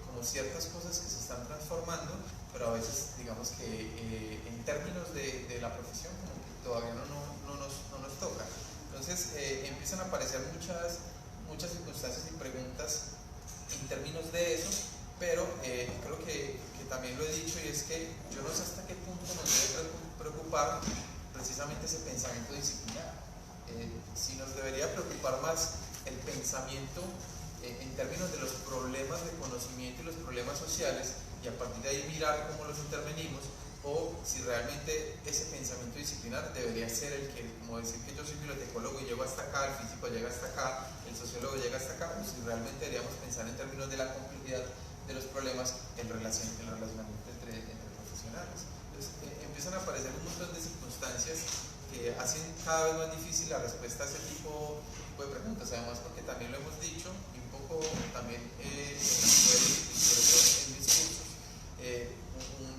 Speaker 8: como ciertas cosas que se están transformando, pero a veces digamos que en términos de la profesión como que todavía no nos toca. Entonces empiezan a aparecer muchas circunstancias y preguntas en términos de eso, pero creo que también lo he dicho, y es que yo no sé hasta qué punto nos debe preocupar precisamente ese pensamiento disciplinar. Si nos debería preocupar más el pensamiento en términos de los problemas de conocimiento y los problemas sociales, y a partir de ahí mirar cómo los intervenimos, o si realmente ese pensamiento disciplinar debería ser el que, como decir que yo soy bibliotecólogo y llego hasta acá, el físico llega hasta acá, el sociólogo llega hasta acá, o si realmente deberíamos pensar en términos de la complejidad de los problemas, el relacionamiento entre profesionales. Entonces empiezan a aparecer un montón de circunstancias que hacen cada vez más difícil la respuesta a ese tipo de preguntas, además porque también lo hemos dicho, y un poco también en la escuela y sobre todo en mis cursos,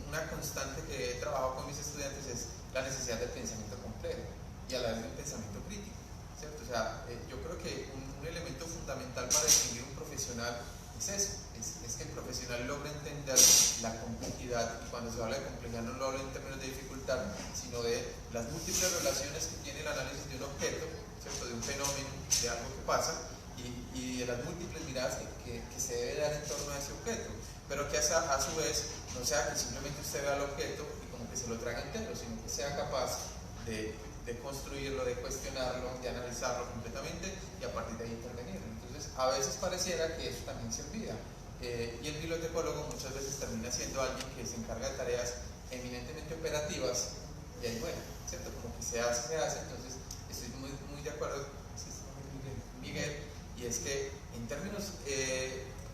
Speaker 8: una constante que he trabajado con mis estudiantes es la necesidad del pensamiento complejo y a la vez del pensamiento crítico, ¿cierto? O sea, yo creo que un elemento fundamental para distinguir un profesional es eso, es que el profesional logra entender la complejidad, y cuando se habla de complejidad no lo hablo en términos de dificultad, sino de las múltiples relaciones que tiene el análisis de un objeto, ¿cierto?, de un fenómeno, de algo que pasa, y de las múltiples miradas que se debe dar en torno a ese objeto, pero que a su vez no sea que simplemente usted vea el objeto y como que se lo traga entero, sino que sea capaz de construirlo, de cuestionarlo, de analizarlo completamente y a partir de ahí intervenir. Entonces, a veces pareciera que eso también se olvida, y el bibliotecólogo muchas veces termina siendo alguien que se encarga de tareas eminentemente operativas, y ahí bueno, ¿cierto? Como que se hace, entonces estoy muy de acuerdo, Miguel, y es que en términos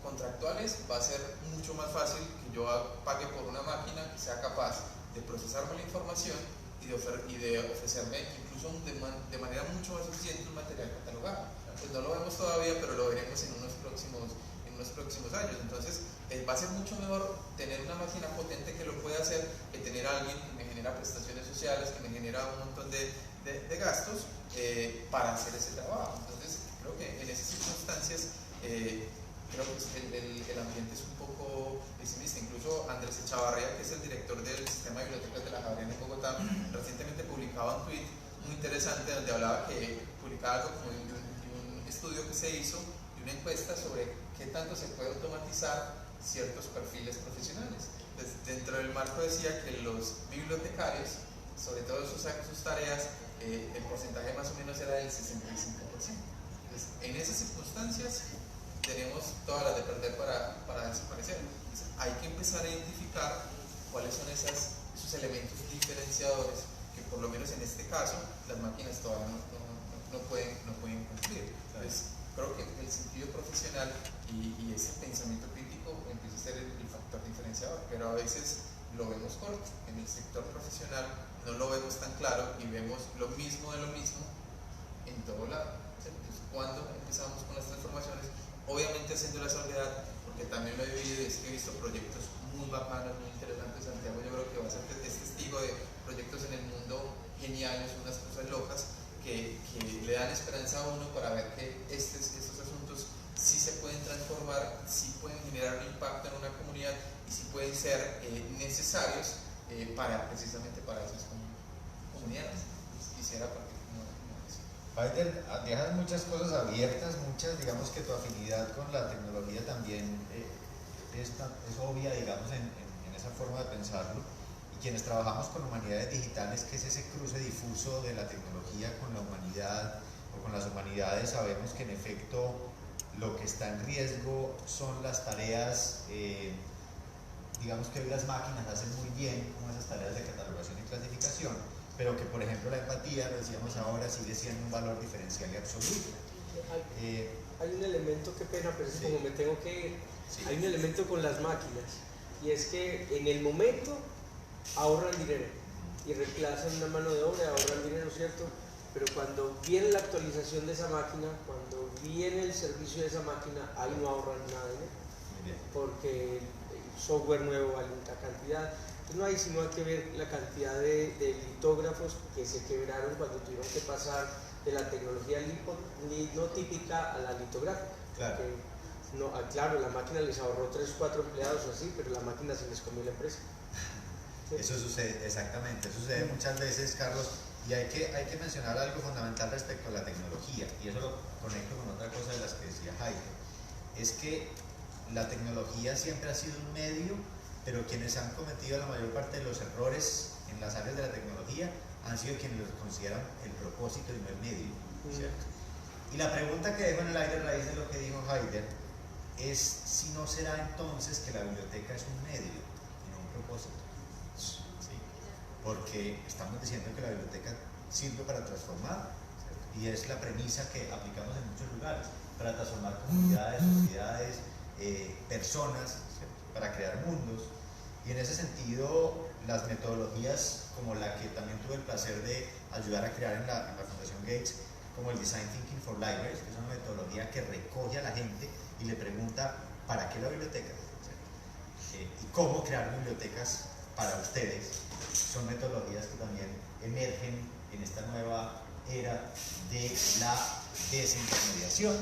Speaker 8: contractuales va a ser mucho más fácil que yo pague por una máquina que sea capaz de procesarme la información y de ofrecerme incluso de manera mucho más eficiente un material catalogado. Pues no lo vemos todavía, pero lo veremos en unos próximos años. Entonces va a ser mucho mejor tener una máquina potente que lo pueda hacer que tener a alguien que me genera prestaciones sociales, que me genera un montón de gastos para hacer ese trabajo. Entonces creo que en esas circunstancias creo que el ambiente es un poco pesimista. Incluso Andrés Echavarría, que es el director del sistema de bibliotecas de la Javeriana en Bogotá, recientemente publicaba un tweet muy interesante donde hablaba publicaba algo como de un estudio que se hizo, de una encuesta sobre qué tanto se puede automatizar ciertos perfiles profesionales. Pues, dentro del marco decía que los bibliotecarios, sobre todo sus tareas, el porcentaje más o menos era del 65%. Entonces, en esas circunstancias tenemos todas las de perder para desaparecer. Entonces, hay que empezar a identificar cuáles son esos elementos diferenciadores que por lo menos en este caso las máquinas todavía no pueden cumplir. Entonces, creo que el sentido profesional y ese pensamiento crítico empieza a ser el factor diferenciador, pero a veces lo vemos corto. En el sector profesional no lo vemos tan claro y vemos lo mismo de lo mismo en todo lado. Entonces, cuando empezamos con las transformaciones, obviamente haciendo la salvedad, porque también lo he vivido y es que he visto proyectos muy bacanos, muy interesantes. Santiago yo creo que va a ser testigo de proyectos en el mundo geniales, unas cosas locas que le dan esperanza a uno para ver que estos asuntos sí se pueden transformar, sí pueden generar un impacto en una comunidad y sí pueden ser necesarios precisamente para esas comunidades. Quisiera partir como eso.
Speaker 2: Heider, dejas muchas cosas abiertas, digamos que tu afinidad con la tecnología también es obvia, digamos, en esa forma de pensarlo. Y quienes trabajamos con humanidades digitales, que es ese cruce difuso de la tecnología con la humanidad o con las humanidades, sabemos que en efecto lo que está en riesgo son las tareas, digamos que hoy las máquinas hacen muy bien como esas tareas de catalogación y clasificación, pero que por ejemplo la empatía, lo decíamos ahora, sigue siendo un valor diferencial y absoluto.
Speaker 4: Hay un elemento, qué pena, pero es
Speaker 2: Sí.
Speaker 4: como me tengo que ir.
Speaker 2: Sí.
Speaker 4: Hay un elemento con las máquinas, y es que en el momento ahorran dinero y reemplazan una mano de obra, ahorran dinero, ¿cierto? Pero cuando viene la actualización de esa máquina, cuando viene el servicio de esa máquina, ahí no ahorran nada de dinero,
Speaker 2: Muy bien.
Speaker 4: porque el software nuevo vale una cantidad. Entonces no hay sino que ver la cantidad de litógrafos que se quebraron cuando tuvieron que pasar de la tecnología linotípica a la litográfica.
Speaker 2: Claro.
Speaker 4: Claro, la máquina les ahorró 3 o 4 empleados así, pero la máquina se les comió la empresa.
Speaker 2: Eso sucede, exactamente, eso sucede muchas veces, Carlos, y hay que mencionar algo fundamental respecto a la tecnología, y eso lo conecto con otra cosa de las que decía Jaime, es que la tecnología siempre ha sido un medio, pero quienes han cometido la mayor parte de los errores en las áreas de la tecnología han sido quienes los consideran el propósito y no el medio, ¿cierto? Y la pregunta que dejo en el aire a raíz de lo que dijo Heider es si no será entonces que la biblioteca es un medio y no un propósito. ¿Sí? Porque estamos diciendo que la biblioteca sirve para transformar, ¿cierto? Y es la premisa que aplicamos en muchos lugares, para transformar comunidades, sociedades, personas, ¿cierto? Para crear mundos. Y en ese sentido, las metodologías como la que también tuve el placer de ayudar a crear en la Fundación Gates, como el Design Thinking for Libraries, que es una metodología que recoge a la gente y le pregunta ¿para qué la biblioteca? Y cómo crear bibliotecas para ustedes. Son metodologías que también emergen en esta nueva era de la desintermediación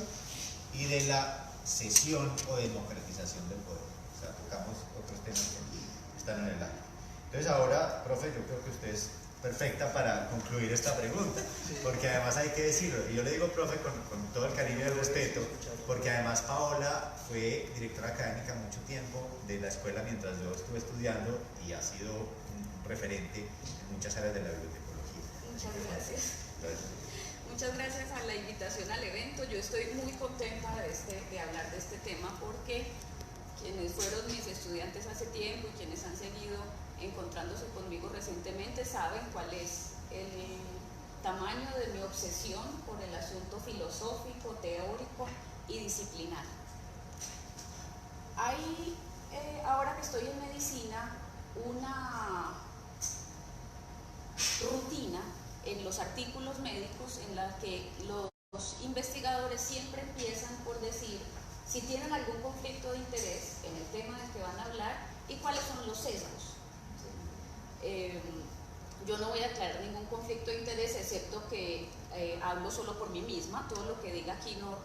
Speaker 2: y de la cesión o democratización del poder. O sea, tocamos otros temas que están en el aire. Entonces ahora, profe, yo creo que usted es perfecta para concluir esta pregunta, porque además hay que decirlo, y yo le digo profe con todo el cariño y el respeto, porque además Paola fue directora académica mucho tiempo de la escuela mientras yo estuve estudiando y ha sido un referente en muchas áreas de la bibliotecología.
Speaker 7: Muchas gracias.
Speaker 2: Entonces,
Speaker 7: Muchas gracias a la invitación al evento. Yo estoy muy contenta de hablar de este tema porque quienes fueron mis estudiantes hace tiempo y quienes han seguido encontrándose conmigo recientemente saben cuál es el tamaño de mi obsesión por el asunto filosófico, teórico y disciplinar. Hay, ahora que estoy en medicina, una rutina en los artículos médicos en la que los investigadores siempre empiezan por decir si tienen algún conflicto de interés en el tema del que van a hablar y cuáles son los sesgos. Yo no voy a aclarar ningún conflicto de interés, excepto que hablo solo por mí misma. Todo lo que diga aquí no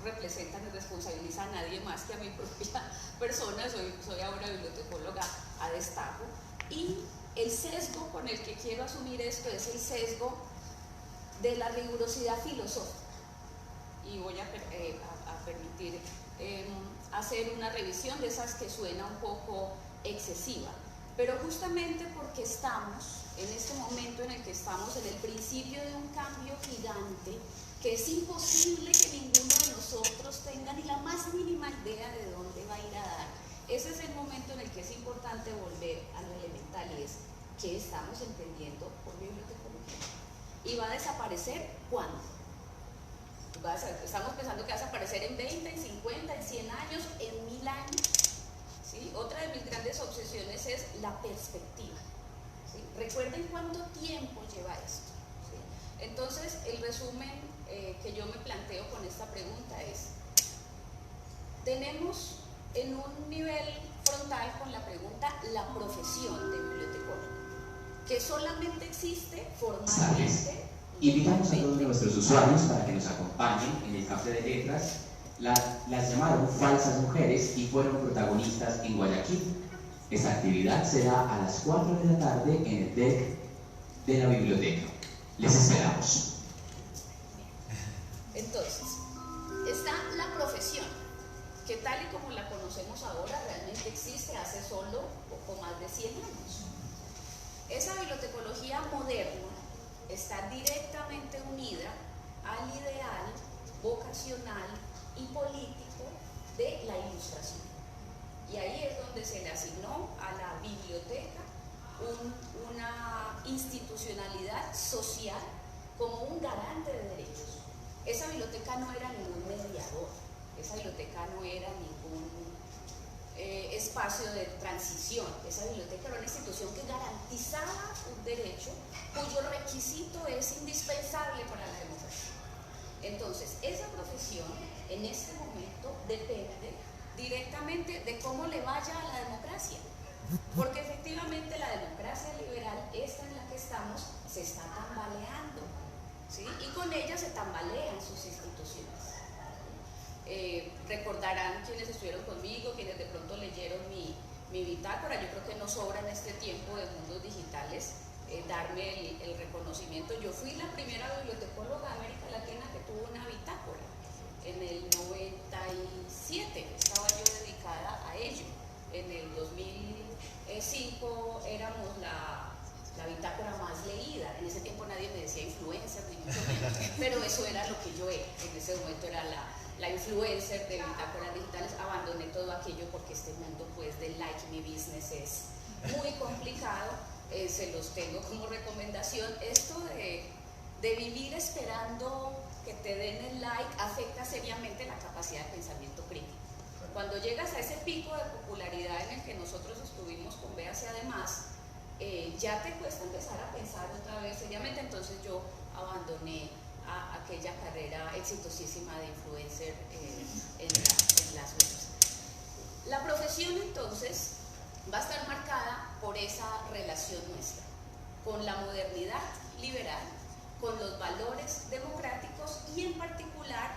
Speaker 7: representa ni responsabiliza a nadie más que a mi propia persona. Soy ahora bibliotecóloga a destajo. Y el sesgo con el que quiero asumir esto es el sesgo de la rigurosidad filosófica. Y voy a permitir hacer una revisión de esas que suena un poco excesiva. Pero justamente porque estamos en este momento en el que estamos en el principio de un cambio gigante, que es imposible que ninguno de nosotros tenga ni la más mínima idea de dónde va a ir a dar. Ese es el momento en el que es importante volver a lo elemental, y es ¿qué estamos entendiendo por bibliotecología? ¿Y va a desaparecer cuándo? Estamos pensando que va a desaparecer en 20, en 50, en 100 años, en 1000 años. ¿Sí? Otra de mis grandes obsesiones es la perspectiva. ¿Sí? Recuerden cuánto tiempo lleva esto. ¿Sí? Entonces, el resumen que yo me planteo con esta pregunta es: tenemos en un nivel frontal con la pregunta la profesión de bibliotecólogo, que solamente existe formalmente.
Speaker 6: Invitamos a todos nuestros usuarios para que nos acompañen en el Café de Letras. Las llamaron falsas mujeres y fueron protagonistas en Guayaquil. Esta actividad será a las 4 de la tarde en el DEC de la biblioteca. Les esperamos.
Speaker 7: Entonces, está la profesión, que tal y como la conocemos ahora realmente existe hace solo poco más de 100 años. Esa bibliotecología moderna está directamente unida al ideal vocacional y político de la Ilustración. Y ahí es donde se le asignó a la biblioteca una institucionalidad social como un garante de derechos. Esa biblioteca no era ningún mediador, esa biblioteca no era ningún espacio de transición. Esa biblioteca era una institución que garantizaba un derecho cuyo requisito es indispensable para la democracia. Entonces, esa profesión en este momento depende directamente de cómo le vaya a la democracia, porque efectivamente la democracia liberal, esta en la que estamos, se está tambaleando, ¿sí? Y con ella se tambalean sus instituciones. Recordarán quienes estuvieron conmigo, quienes de pronto leyeron mi bitácora. Yo creo que no sobra en este tiempo de mundos digitales darme el reconocimiento. Yo fui la primera bibliotecóloga de América Latina que tuvo una bitácora. En el 97 estaba yo dedicada a ello. En el 2005 éramos la bitácora más leída. En ese tiempo nadie me decía influencer, ni mucho menos, pero eso era lo que yo era. En ese momento era la influencer de bitácoras digitales. Abandoné todo aquello porque este mundo pues del like me business es muy complicado. Se los tengo como recomendación. Esto de vivir esperando que te den el like afecta seriamente la capacidad de pensamiento crítico. Cuando llegas a ese pico de popularidad en el que nosotros estuvimos con Véase Además, ya te cuesta empezar a pensar otra vez seriamente. Entonces yo abandoné aquella carrera exitosísima de influencer en las redes. La profesión entonces va a estar marcada por esa relación nuestra con la modernidad liberal, con los valores democráticos y en particular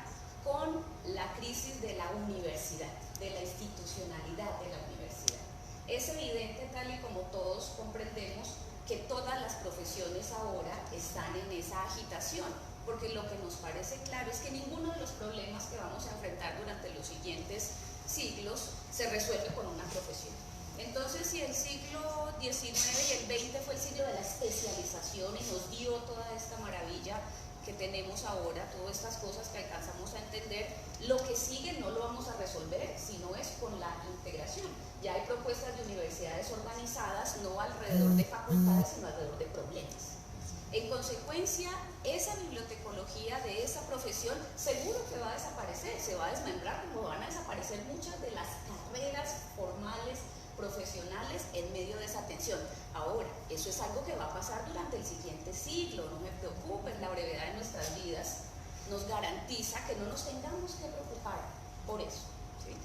Speaker 7: con la crisis de la universidad, de la institucionalidad de la universidad. Es evidente, tal y como todos comprendemos, que todas las profesiones ahora están en esa agitación, porque lo que nos parece claro es que ninguno de los problemas que vamos a enfrentar durante los siguientes siglos se resuelve con una profesión. Entonces, si el siglo XIX y el XX fue el siglo de la especialización y nos dio toda esta maravilla que tenemos ahora, todas estas cosas que alcanzamos a entender, lo que sigue no lo vamos a resolver, sino es con la integración. Ya hay propuestas de universidades organizadas no alrededor de facultades, sino alrededor de problemas. En consecuencia, esa bibliotecología de esa profesión seguro que va a desaparecer, se va a desmembrar, como van a desaparecer muchas de las carreras formales, profesionales en medio de esa atención. Ahora, eso es algo que va a pasar durante el siguiente siglo, no me preocupes, la brevedad de nuestras vidas nos garantiza que no nos tengamos que preocupar por eso, ¿sí?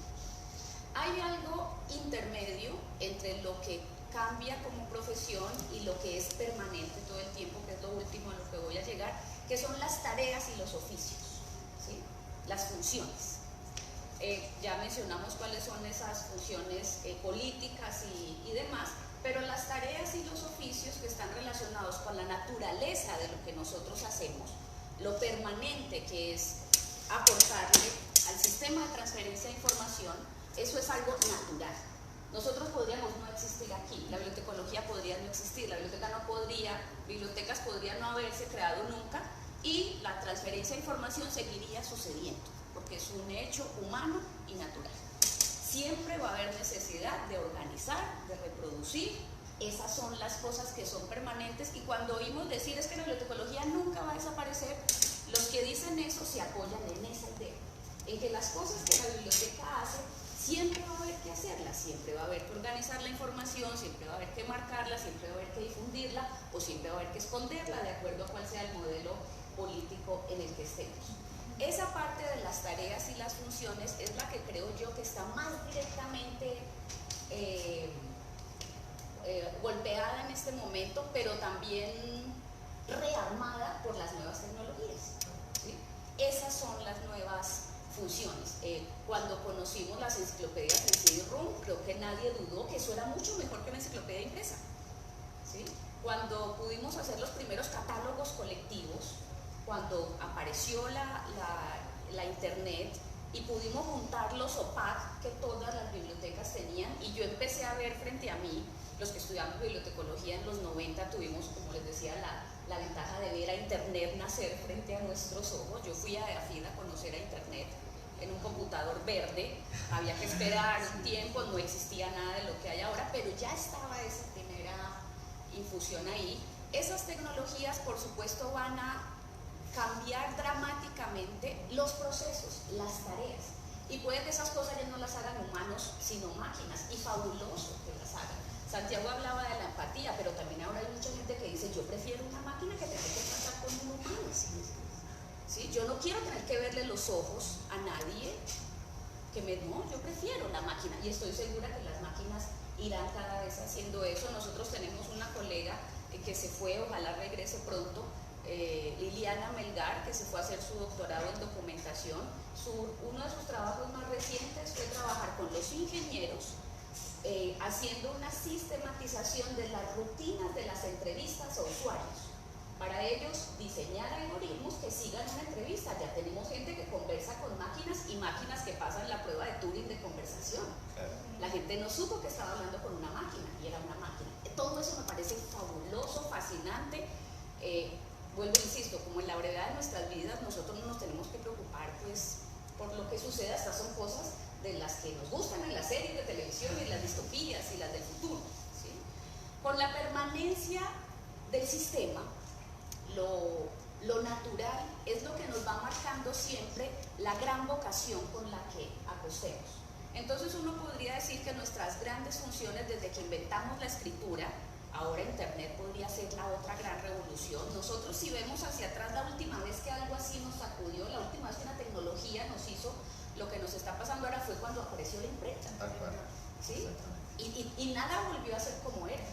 Speaker 7: Hay algo intermedio entre lo que cambia como profesión y lo que es permanente todo el tiempo, que es lo último a lo que voy a llegar, que son las tareas y los oficios, ¿sí? Las funciones. Ya mencionamos cuáles son esas funciones políticas y demás, pero las tareas y los oficios que están relacionados con la naturaleza de lo que nosotros hacemos, lo permanente que es aportarle al sistema de transferencia de información, eso es algo natural. Nosotros podríamos no existir aquí, la bibliotecología podría no existir, la biblioteca no podría, bibliotecas podrían no haberse creado nunca y la transferencia de información seguiría sucediendo, porque es un hecho humano y natural. Siempre va a haber necesidad de organizar, de reproducir, esas son las cosas que son permanentes, y cuando oímos decir es que la bibliotecología nunca va a desaparecer, los que dicen eso se apoyan en esa idea, en que las cosas que la biblioteca hace siempre va a haber que hacerlas, siempre va a haber que organizar la información, siempre va a haber que marcarla, siempre va a haber que difundirla o siempre va a haber que esconderla de acuerdo a cuál sea el modelo político en el que estemos. Esa parte de las tareas y las funciones es la que creo yo que está más directamente golpeada en este momento, pero también rearmada por las nuevas tecnologías, ¿sí? Esas son las nuevas funciones. Cuando conocimos las enciclopedias en CD-ROM, creo que nadie dudó que eso era mucho mejor que una enciclopedia impresa, ¿sí? Cuando pudimos hacer los primeros catálogos colectivos, cuando apareció la internet y pudimos juntar los OPAC que todas las bibliotecas tenían, y yo empecé a ver frente a mí, los que estudiamos bibliotecología en los 90 tuvimos, como les decía, la ventaja de ver a internet nacer frente a nuestros ojos. Yo fui a AFID a conocer a internet en un computador verde, había que esperar un tiempo, no existía nada de lo que hay ahora, pero ya estaba esa primera infusión ahí. Esas tecnologías, por supuesto, van a cambiar dramáticamente los procesos, las tareas, y puede que esas cosas ya no las hagan humanos sino máquinas, y fabuloso que las hagan. Santiago hablaba de la empatía, pero también ahora hay mucha gente que dice yo prefiero una máquina que tener que tratar con un humano, ¿sí? Yo no quiero tener que verle los ojos a nadie, no, yo prefiero la máquina, y estoy segura que las máquinas irán cada vez haciendo eso. Nosotros tenemos una colega que se fue, ojalá regrese pronto, Liliana Melgar, que se fue a hacer su doctorado en documentación. Uno de sus trabajos más recientes fue trabajar con los ingenieros haciendo una sistematización de las rutinas de las entrevistas a usuarios. Para ellos, diseñar algoritmos que sigan una entrevista. Ya tenemos gente que conversa con máquinas y máquinas que pasan la prueba de Turing de conversación. Claro. La gente no supo que estaba hablando con una máquina y era una máquina. Todo eso me parece fabuloso, fascinante. Vuelvo, insisto, como en la brevedad de nuestras vidas, nosotros no nos tenemos que preocupar pues, por lo que suceda. Estas son cosas de las que nos gustan en las series de televisión y las distopías y las del futuro, ¿sí? Con la permanencia del sistema, lo natural es lo que nos va marcando siempre la gran vocación con la que apostemos. Entonces uno podría decir que nuestras grandes funciones desde que inventamos la escritura, ahora internet podría ser la otra gran revolución. Nosotros, si vemos hacia atrás, la última vez que algo así nos sacudió, la última vez que una tecnología nos hizo lo que nos está pasando ahora fue cuando apareció la imprenta, ¿sí? Y nada volvió a ser como era.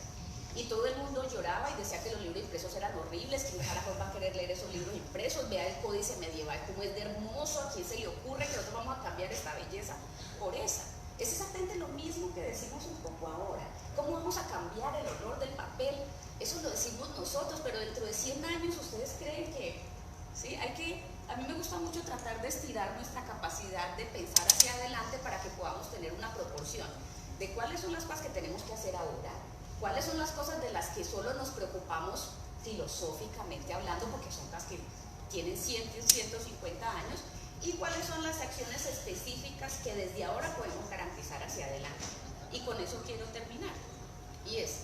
Speaker 7: Y todo el mundo lloraba y decía que los libros impresos eran horribles, ¿quién carajos va a querer leer esos libros impresos? Vea el códice medieval, cómo es de hermoso, ¿a quién se le ocurre que nosotros vamos a cambiar esta belleza por esa? Es exactamente lo mismo que decimos un poco ahora. ¿Cómo vamos a cambiar el olor del papel? Eso lo decimos nosotros, pero dentro de 100 años ustedes creen que, ¿sí? A mí me gusta mucho tratar de estirar nuestra capacidad de pensar hacia adelante para que podamos tener una proporción de cuáles son las cosas que tenemos que hacer ahora, cuáles son las cosas de las que solo nos preocupamos filosóficamente hablando, porque son cosas que tienen 100, 150 años, y cuáles son las acciones específicas que desde ahora podemos garantizar hacia adelante. Y con eso quiero terminar. Y es,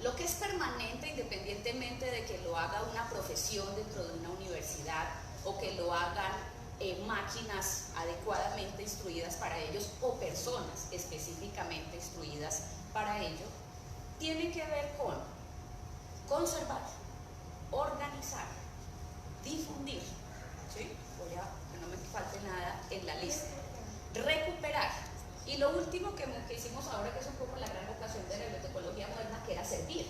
Speaker 7: Lo que es permanente, independientemente de que lo haga una profesión dentro de una universidad o que lo hagan máquinas adecuadamente instruidas para ellos o personas específicamente instruidas para ello, tiene que ver con conservar, organizar, difundir, ¿sí? Voy a que no me falte nada en la lista, recuperar, y lo último que hicimos ahora, que es un poco la gran vocación de la bibliotecología moderna, que era servir.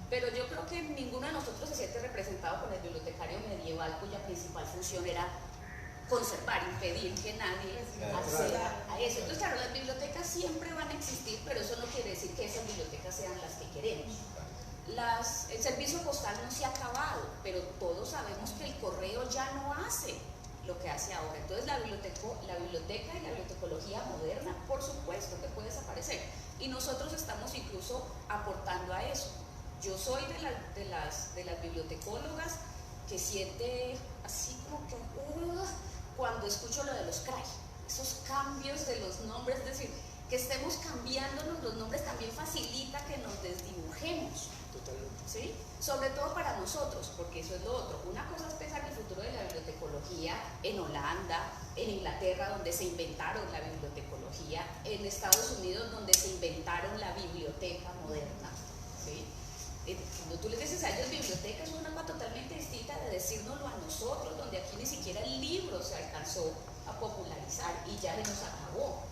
Speaker 7: Pero yo creo que ninguno de nosotros se siente representado con el bibliotecario medieval, cuya principal función era conservar, impedir que nadie acceda a eso. Entonces, claro, las bibliotecas siempre van a existir, pero eso no quiere decir que esas bibliotecas sean las que queremos. El servicio postal no se ha acabado, pero todos sabemos que el correo ya no hace lo que hace ahora. Entonces, la biblioteca y la bibliotecología moderna, por supuesto que puede desaparecer. Y nosotros estamos incluso aportando a eso. Yo soy de las bibliotecólogas que siente así como que cuando escucho lo de los CRAI, esos cambios de los nombres, es decir, que estemos cambiándonos los nombres también facilita que nos desdibujemos.
Speaker 4: Totalmente.
Speaker 7: ¿Sí? Sobre todo para nosotros, porque eso es lo otro. Una cosa es pensar en el futuro de la bibliotecología en Holanda, en Inglaterra, donde se inventaron la bibliotecología, en Estados Unidos, donde se inventaron la biblioteca moderna. ¿Sí? Cuando tú les dices a ellos biblioteca, es una cosa totalmente distinta de decírnoslo a nosotros, donde aquí ni siquiera el libro se alcanzó a popularizar y ya se nos acabó.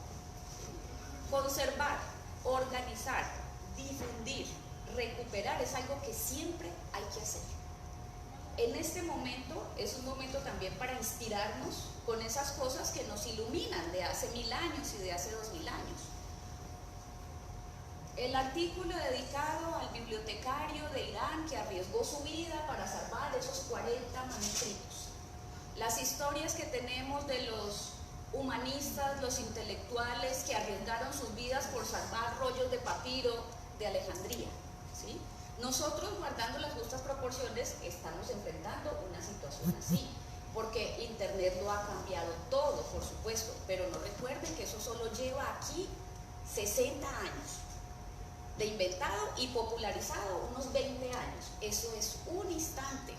Speaker 7: Conservar, organizar, difundir, recuperar es algo que siempre hay que hacer. En este momento es un momento también para inspirarnos con esas cosas que nos iluminan de hace 1000 años y de hace 2000 años. El artículo dedicado al bibliotecario de Irán que arriesgó su vida para salvar esos 40 manuscritos. Las historias que tenemos de los humanistas, los intelectuales que arriesgaron sus vidas por salvar rollos de papiro de Alejandría. ¿Sí? Nosotros, guardando las justas proporciones, estamos enfrentando una situación así, porque Internet lo ha cambiado todo, por supuesto, pero no recuerden que eso solo lleva aquí 60 años de inventado y popularizado unos 20 años. Eso es un instante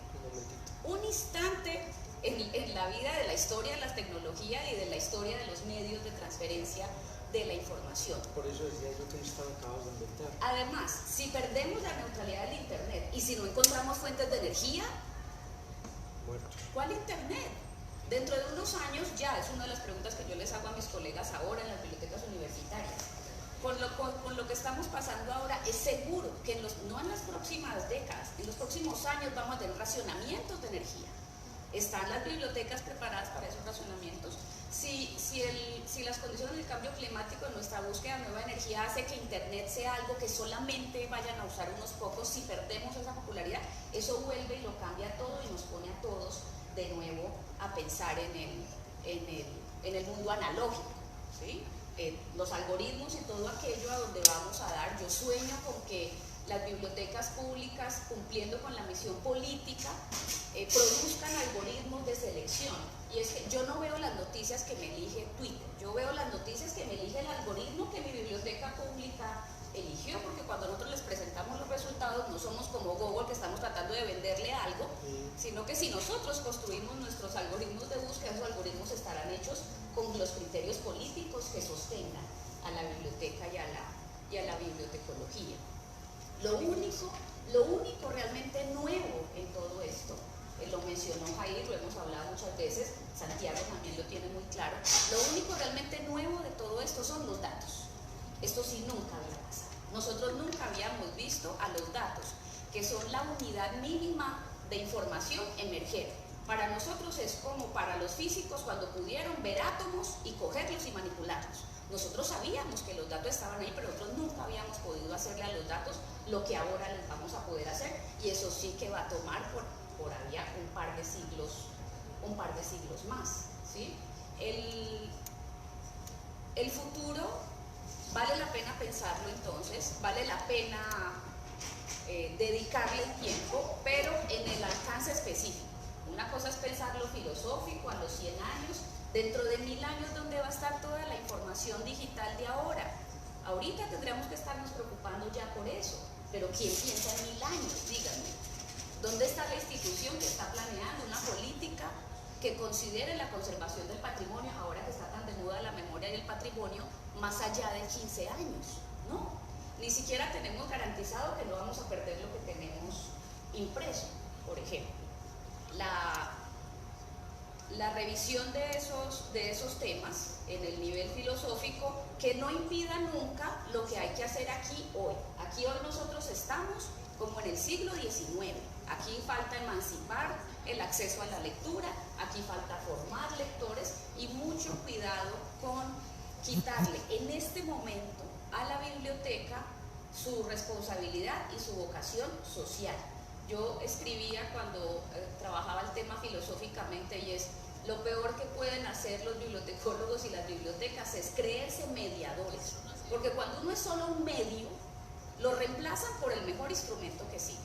Speaker 7: en la vida de la historia de las tecnologías y de la historia de los medios de transferencia de la información.
Speaker 4: Por eso decía yo que no están acabados de inventar.
Speaker 7: Además, si perdemos la neutralidad del Internet y si no encontramos fuentes de energía,
Speaker 4: Muerto.
Speaker 7: ¿Cuál Internet? Dentro de unos años, ya es una de las preguntas que yo les hago a mis colegas ahora en las bibliotecas universitarias. Con lo que estamos pasando ahora, es seguro que no en las próximas décadas, en los próximos años vamos a tener racionamientos de energía. ¿Están las bibliotecas preparadas para esos racionamientos? Si las condiciones del cambio climático en nuestra búsqueda de nueva energía hace que Internet sea algo que solamente vayan a usar unos pocos, si perdemos esa popularidad, eso vuelve y lo cambia todo y nos pone a todos de nuevo a pensar en el mundo analógico, ¿sí? Los algoritmos y todo aquello a donde vamos a dar. Yo sueño con que las bibliotecas públicas, cumpliendo con la misión política, produzcan algoritmos de selección. Y es que yo no veo las noticias que me elige Twitter, yo veo las noticias que me elige el algoritmo que mi biblioteca pública eligió, porque cuando nosotros les presentamos los resultados no somos como Google, que estamos tratando de venderle algo, sino que si nosotros construimos nuestros algoritmos de búsqueda, esos algoritmos estarán hechos con los criterios políticos que sostengan a la biblioteca y a la bibliotecología. Lo único realmente nuevo en todo esto, lo mencionó Jair, lo hemos hablado muchas veces, Santiago también lo tiene muy claro, lo único realmente nuevo de todo esto son los datos. Esto sí nunca había pasado. Nosotros nunca habíamos visto a los datos, que son la unidad mínima de información, emerger. Para nosotros es como para los físicos cuando pudieron ver átomos y cogerlos y manipularlos. Nosotros sabíamos que los datos estaban ahí, pero nosotros nunca habíamos podido hacerle a los datos lo que ahora les vamos a poder hacer, y eso sí que va a tomar por allá un par de siglos más, ¿sí? El futuro vale la pena pensarlo, entonces vale la pena dedicarle tiempo, pero en el alcance específico. Una cosa es pensar lo filosófico a los 100 años, dentro de 1000 años, ¿dónde va a estar toda la información digital de ahora? Ahorita tendríamos que estarnos preocupando ya por eso, pero ¿quién piensa en 1000 años? Díganme. ¿Dónde está la institución que está planeando una política que considere la conservación del patrimonio, ahora que está tan de moda la memoria y el patrimonio, más allá de 15 años? No, ni siquiera tenemos garantizado que no vamos a perder lo que tenemos impreso, por ejemplo. La revisión de esos temas en el nivel filosófico, que no impida nunca lo que hay que hacer aquí hoy. Aquí hoy nosotros estamos como en el siglo XIX. Aquí falta emancipar el acceso a la lectura, aquí falta formar lectores y mucho cuidado con quitarle en este momento a la biblioteca su responsabilidad y su vocación social. Yo escribía cuando trabajaba el tema filosóficamente, y es: lo peor que pueden hacer los bibliotecólogos y las bibliotecas es creerse mediadores, porque cuando uno es solo un medio, lo reemplazan por el mejor instrumento que siga.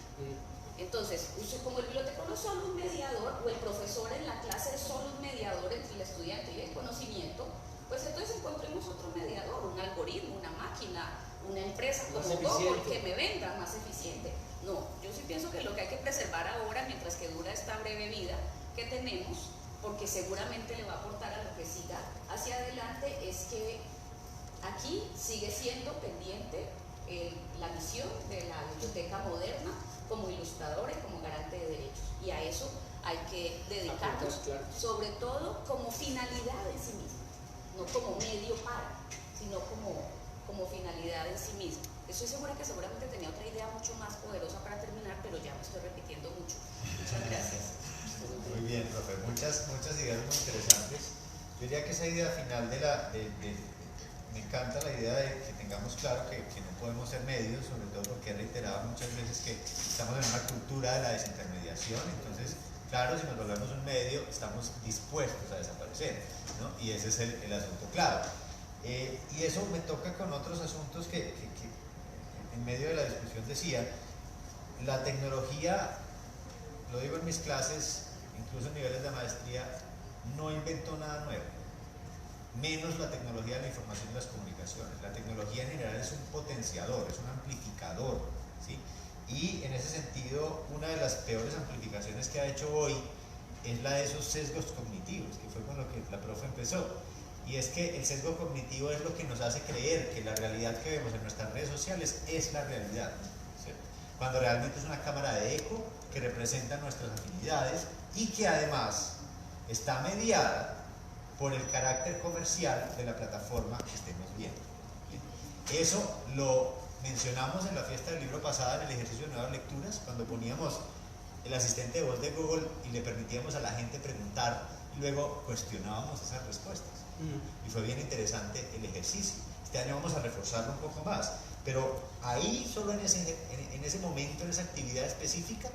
Speaker 7: Entonces, como el bibliotecólogo es solo un mediador, o el profesor en la clase es solo un mediador entre el estudiante y el conocimiento, pues entonces encontremos otro mediador, un algoritmo, una máquina, una empresa como Google que me venda más eficiente. No, yo sí pienso que lo que hay que preservar ahora, mientras que dura esta breve vida que tenemos, porque seguramente le va a aportar a lo que siga hacia adelante, es que aquí sigue siendo pendiente la misión de la biblioteca moderna como ilustradora y como garante de derechos, y a eso hay que dedicarnos, sobre todo como finalidad en sí misma, no como medio para, sino como finalidad en sí misma. Estoy segura que seguramente tenía otra idea mucho más poderosa para terminar, pero ya me estoy repitiendo mucho. Muchas gracias.
Speaker 2: Muy bien, profe, muchas ideas muy interesantes. Yo diría que esa idea final me encanta la idea de que tengamos claro que no podemos ser medios, sobre todo porque he reiterado muchas veces que estamos en una cultura de la desintermediación. Entonces, claro, si nos volvemos un medio, estamos dispuestos a desaparecer, ¿no? Y ese es el asunto clave. Y eso me toca con otros asuntos que en medio de la discusión decía: la tecnología, lo digo en mis clases, incluso en niveles de maestría, no inventó nada nuevo, menos la tecnología de la información y las comunicaciones. La tecnología en general es un potenciador, es un amplificador, ¿sí? Y en ese sentido, una de las peores amplificaciones que ha hecho hoy es la de esos sesgos cognitivos, que fue con lo que la profe empezó. Y es que el sesgo cognitivo es lo que nos hace creer que la realidad que vemos en nuestras redes sociales es la realidad, ¿cierto? Cuando realmente es una cámara de eco que representa nuestras afinidades y que además está mediada por el carácter comercial de la plataforma que estemos viendo. Eso lo mencionamos en la fiesta del libro pasada, en el ejercicio de nuevas lecturas, cuando poníamos el asistente de voz de Google y le permitíamos a la gente preguntar y luego cuestionábamos esas respuestas. Y fue bien interesante el ejercicio. Este año vamos a reforzarlo un poco más, pero ahí solo en ese momento, en esa actividad específica,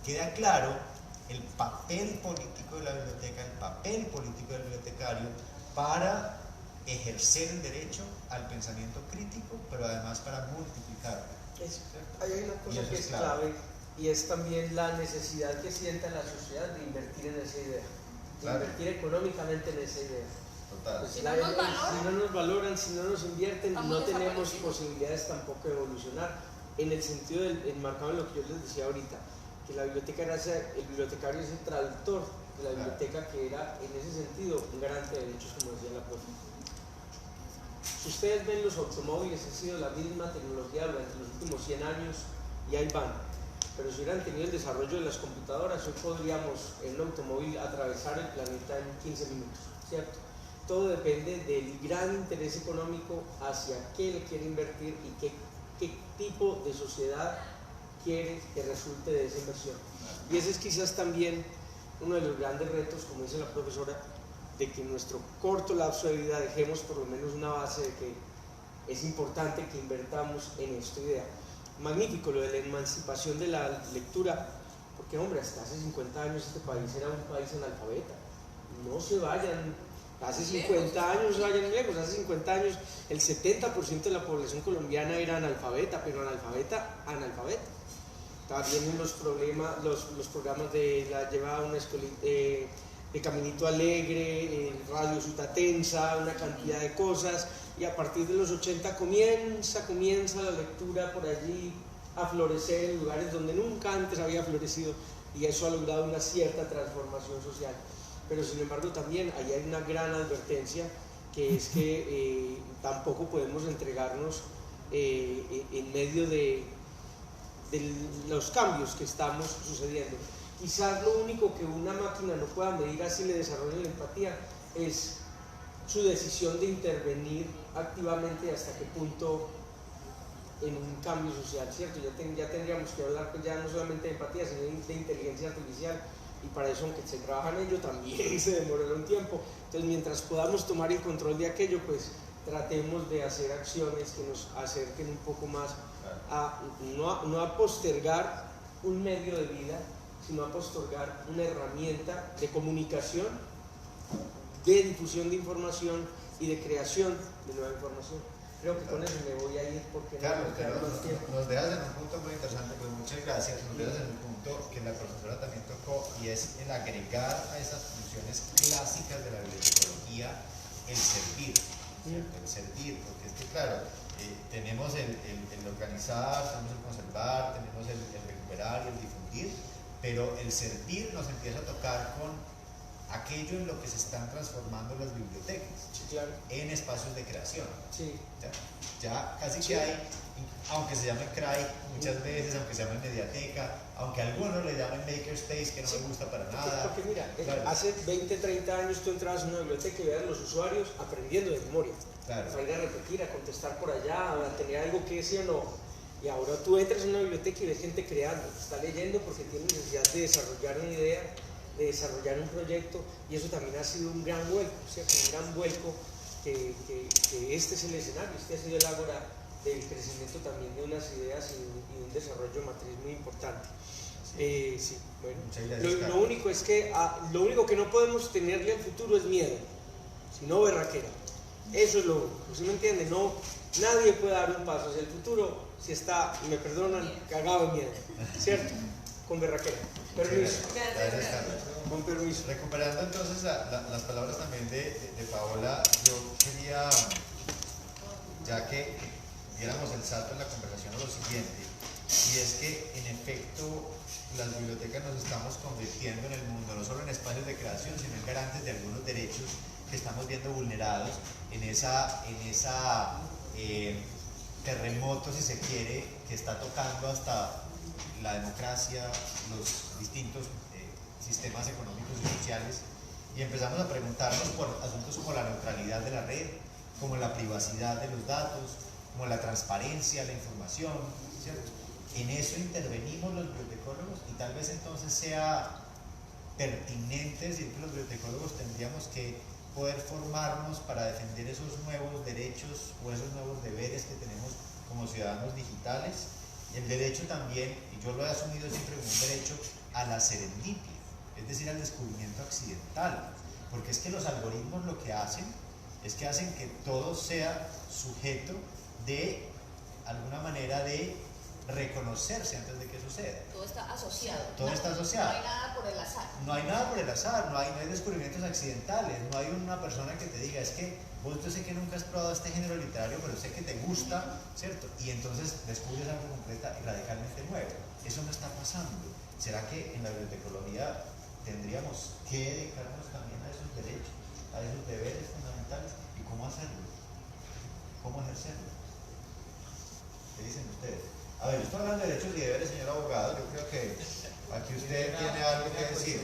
Speaker 2: queda claro el papel político de la biblioteca, el papel político del bibliotecario para ejercer el derecho al pensamiento crítico, pero además para multiplicarlo.
Speaker 4: Hay una cosa que es clave, y es también la necesidad que sienta la sociedad de invertir en esa idea, de invertir económicamente en esa idea.
Speaker 2: Total.
Speaker 4: Pues si no nos valoran, si no nos invierten, no tenemos posibilidades tampoco de evolucionar, en el sentido enmarcado en lo que yo les decía ahorita, que el bibliotecario es el traductor de la biblioteca, que era en ese sentido un garante de derechos, como decía la profe. Si ustedes ven, los automóviles han sido la misma tecnología durante los últimos 100 años y ahí van, pero si hubieran tenido el desarrollo de las computadoras, hoy podríamos en un automóvil atravesar el planeta en 15 minutos, ¿cierto? Todo depende del gran interés económico hacia qué le quiere invertir y qué tipo de sociedad quiere que resulte de esa inversión. Y ese es quizás también uno de los grandes retos, como dice la profesora, de que en nuestro corto lapso de vida dejemos por lo menos una base de que es importante que invertamos en esta idea. Magnífico lo de la emancipación de la lectura, porque hombre, hasta hace 50 años este país era un país analfabeta. No se vayan, hace 50 años se vayan lejos, hace 50 años el 70% de la población colombiana era analfabeta, pero analfabeta. También en los programas de la llevaba una escuela de Caminito Alegre, Radio Sutatensa, una cantidad de cosas, y a partir de los 80 comienza la lectura por allí a florecer en lugares donde nunca antes había florecido, y eso ha logrado una cierta transformación social. Pero sin embargo también ahí hay una gran advertencia, que es que tampoco podemos entregarnos en medio de los cambios que estamos sucediendo. Quizás lo único que una máquina no pueda medir así le desarrolla la empatía es su decisión de intervenir activamente hasta qué punto en un cambio social, ¿cierto? Ya tendríamos que hablar pues, ya no solamente de empatía, sino de inteligencia artificial, y para eso, aunque se trabaja en ello, también se demorará un tiempo. Entonces, mientras podamos tomar el control de aquello, pues tratemos de hacer acciones que nos acerquen un poco más no a postergar un medio de vida, sino a postergar una herramienta de comunicación, de difusión de información y de creación de nueva información. Creo que con eso me voy a ir porque
Speaker 2: Carlos,
Speaker 4: no
Speaker 2: nos dejas en un punto muy interesante, pues muchas gracias. Nos dejas en un punto que la profesora también tocó, y es el agregar a esas funciones clásicas de la bibliotecología el servir, ¿cierto? El servir, porque es que claro, tenemos el organizar, tenemos el conservar, tenemos el recuperar y el difundir, pero el servir nos empieza a tocar con aquello en lo que se están transformando las bibliotecas,
Speaker 4: sí, claro,
Speaker 2: en espacios de creación.
Speaker 4: Sí.
Speaker 2: Ya casi que hay, aunque se llame CRAI muchas veces, aunque se llame Mediateca, aunque algunos le llamen Makerspace, que no me gusta para nada.
Speaker 4: Porque mira,
Speaker 2: claro,
Speaker 4: hace 20, 30 años tú entrabas en una biblioteca y veías a los usuarios aprendiendo de memoria,
Speaker 2: claro,
Speaker 4: salir a repetir, a contestar por allá, a tener algo que decir o no. Y ahora tú entras en una biblioteca y ves gente creando, está leyendo porque tiene necesidad de desarrollar una idea, de desarrollar un proyecto, y eso también ha sido un gran vuelco, ¿cierto? Un gran vuelco que este es el escenario, este ha sido el ágora del crecimiento también de unas ideas y un desarrollo matriz muy importante. Sí, bueno.
Speaker 2: Muchas gracias,
Speaker 4: Lo único es que lo único que no podemos tenerle al futuro es miedo, sino berraquera. Eso es lo único, ¿sí me entiende? No, nadie puede dar un paso hacia el futuro si está, y me perdonan, cagado de miedo, ¿cierto? Con berraquera. Permiso.
Speaker 2: Gracias, Carlos.
Speaker 4: Con permiso.
Speaker 2: Recuperando entonces las palabras también de Paola, yo quería, ya que diéramos el salto en la conversación, a lo siguiente, y es que en efecto las bibliotecas nos estamos convirtiendo en el mundo, no solo en espacios de creación, sino en garantes de algunos derechos que estamos viendo vulnerados en esa terremoto, si se quiere, que está tocando hasta la democracia, los distintos sistemas económicos y sociales, y empezamos a preguntarnos por asuntos como la neutralidad de la red, como la privacidad de los datos, como la transparencia, la información, ¿cierto? En eso intervenimos los bibliotecólogos, y tal vez entonces sea pertinente decir que los bibliotecólogos tendríamos que poder formarnos para defender esos nuevos derechos o esos nuevos deberes que tenemos como ciudadanos digitales. El derecho también, y yo lo he asumido siempre como un derecho a la serendipia, es decir, al descubrimiento accidental, porque es que los algoritmos lo que hacen es que hacen que todo sea sujeto de alguna manera de reconocerse antes de que suceda.
Speaker 7: Todo está asociado.
Speaker 2: Todo está asociado.
Speaker 7: No hay nada por el azar.
Speaker 2: No hay nada por el azar, no hay descubrimientos accidentales, no hay una persona que te diga, es que vos yo sé que nunca has probado este género literario, pero sé que te gusta, ¿cierto? Y entonces descubres algo completa y radicalmente nuevo. Eso no está pasando. ¿Será que en la bibliotecología tendríamos que dedicarnos también a esos derechos, a esos deberes fundamentales? ¿Y cómo hacerlo? ¿Cómo ejercerlo? ¿Qué dicen ustedes? A ver, yo estoy hablando de derechos y deberes, señor abogado. Yo creo que aquí usted tiene algo que decir.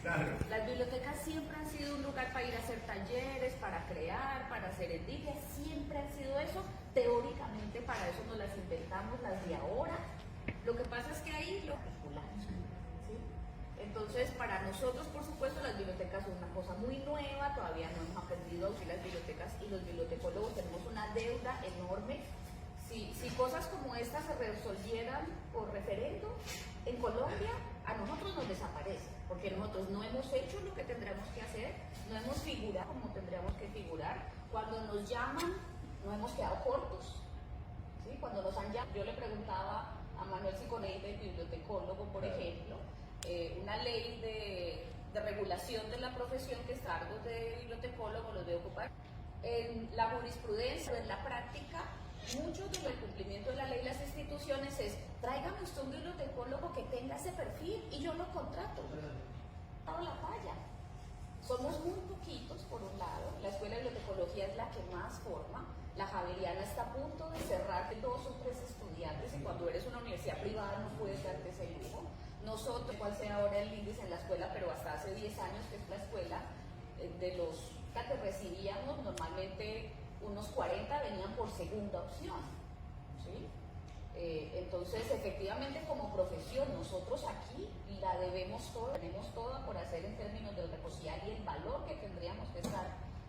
Speaker 2: Claro.
Speaker 7: Las bibliotecas siempre han sido un lugar para ir a hacer talleres, para crear, para hacer serendipia, siempre han sido eso. Teóricamente para eso nos las inventamos las de ahora. Lo que pasa es que ahí lo calculamos, ¿sí? Entonces, para nosotros, por supuesto, las bibliotecas son una cosa muy nueva, todavía no hemos aprendido a usar las bibliotecas, y los bibliotecólogos tenemos una deuda enorme. Si cosas como estas se resolvieran por referendo en Colombia, a nosotros nos desaparece, porque nosotros no hemos hecho lo que tendríamos que hacer, no hemos figurado como tendríamos que figurar. Cuando nos llaman, no hemos quedado cortos, ¿sí? Cuando nos han llamado, yo le preguntaba a Manuel Siconeida, el bibliotecólogo, por ejemplo, una ley de regulación de la profesión que está a cargo de bibliotecólogo los debe ocupar. En la jurisprudencia o en la práctica, mucho del cumplimiento de la ley y las instituciones es, tráigame usted un bibliotecólogo que tenga ese perfil y yo lo contrato. A la talla. Somos muy poquitos, por un lado, la Escuela de Bibliotecología es la que más forma, la Javeriana está a punto de cerrar de 2 o 3 estudiantes y cuando eres una universidad privada no puedes darte ese lujo. Nosotros, cuál sea ahora el índice en la escuela, pero hasta hace 10 años que es la escuela, de los que recibíamos, normalmente unos 40 venían por segunda opción, ¿sí? Entonces, efectivamente, como profesión, nosotros aquí la debemos toda, tenemos toda por hacer en términos del recocial y el valor que tendríamos que estar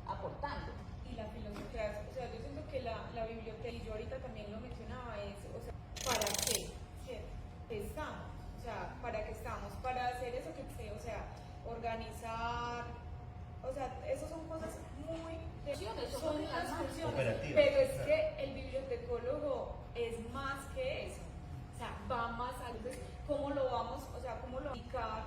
Speaker 7: aportando.
Speaker 5: Y la filosofía, o sea, yo siento que la biblioteca, y yo ahorita también lo mencionaba, es, o sea, ¿para qué? ¿Cierto? Estamos, o sea, ¿para qué estamos? Para hacer eso que sé, o sea, organizar, o sea, esas son cosas muy... son las funciones, pero es que el bibliotecólogo es más que eso, o sea, va más allá. ¿Cómo lo vamos, o sea, cómo lo aplicar,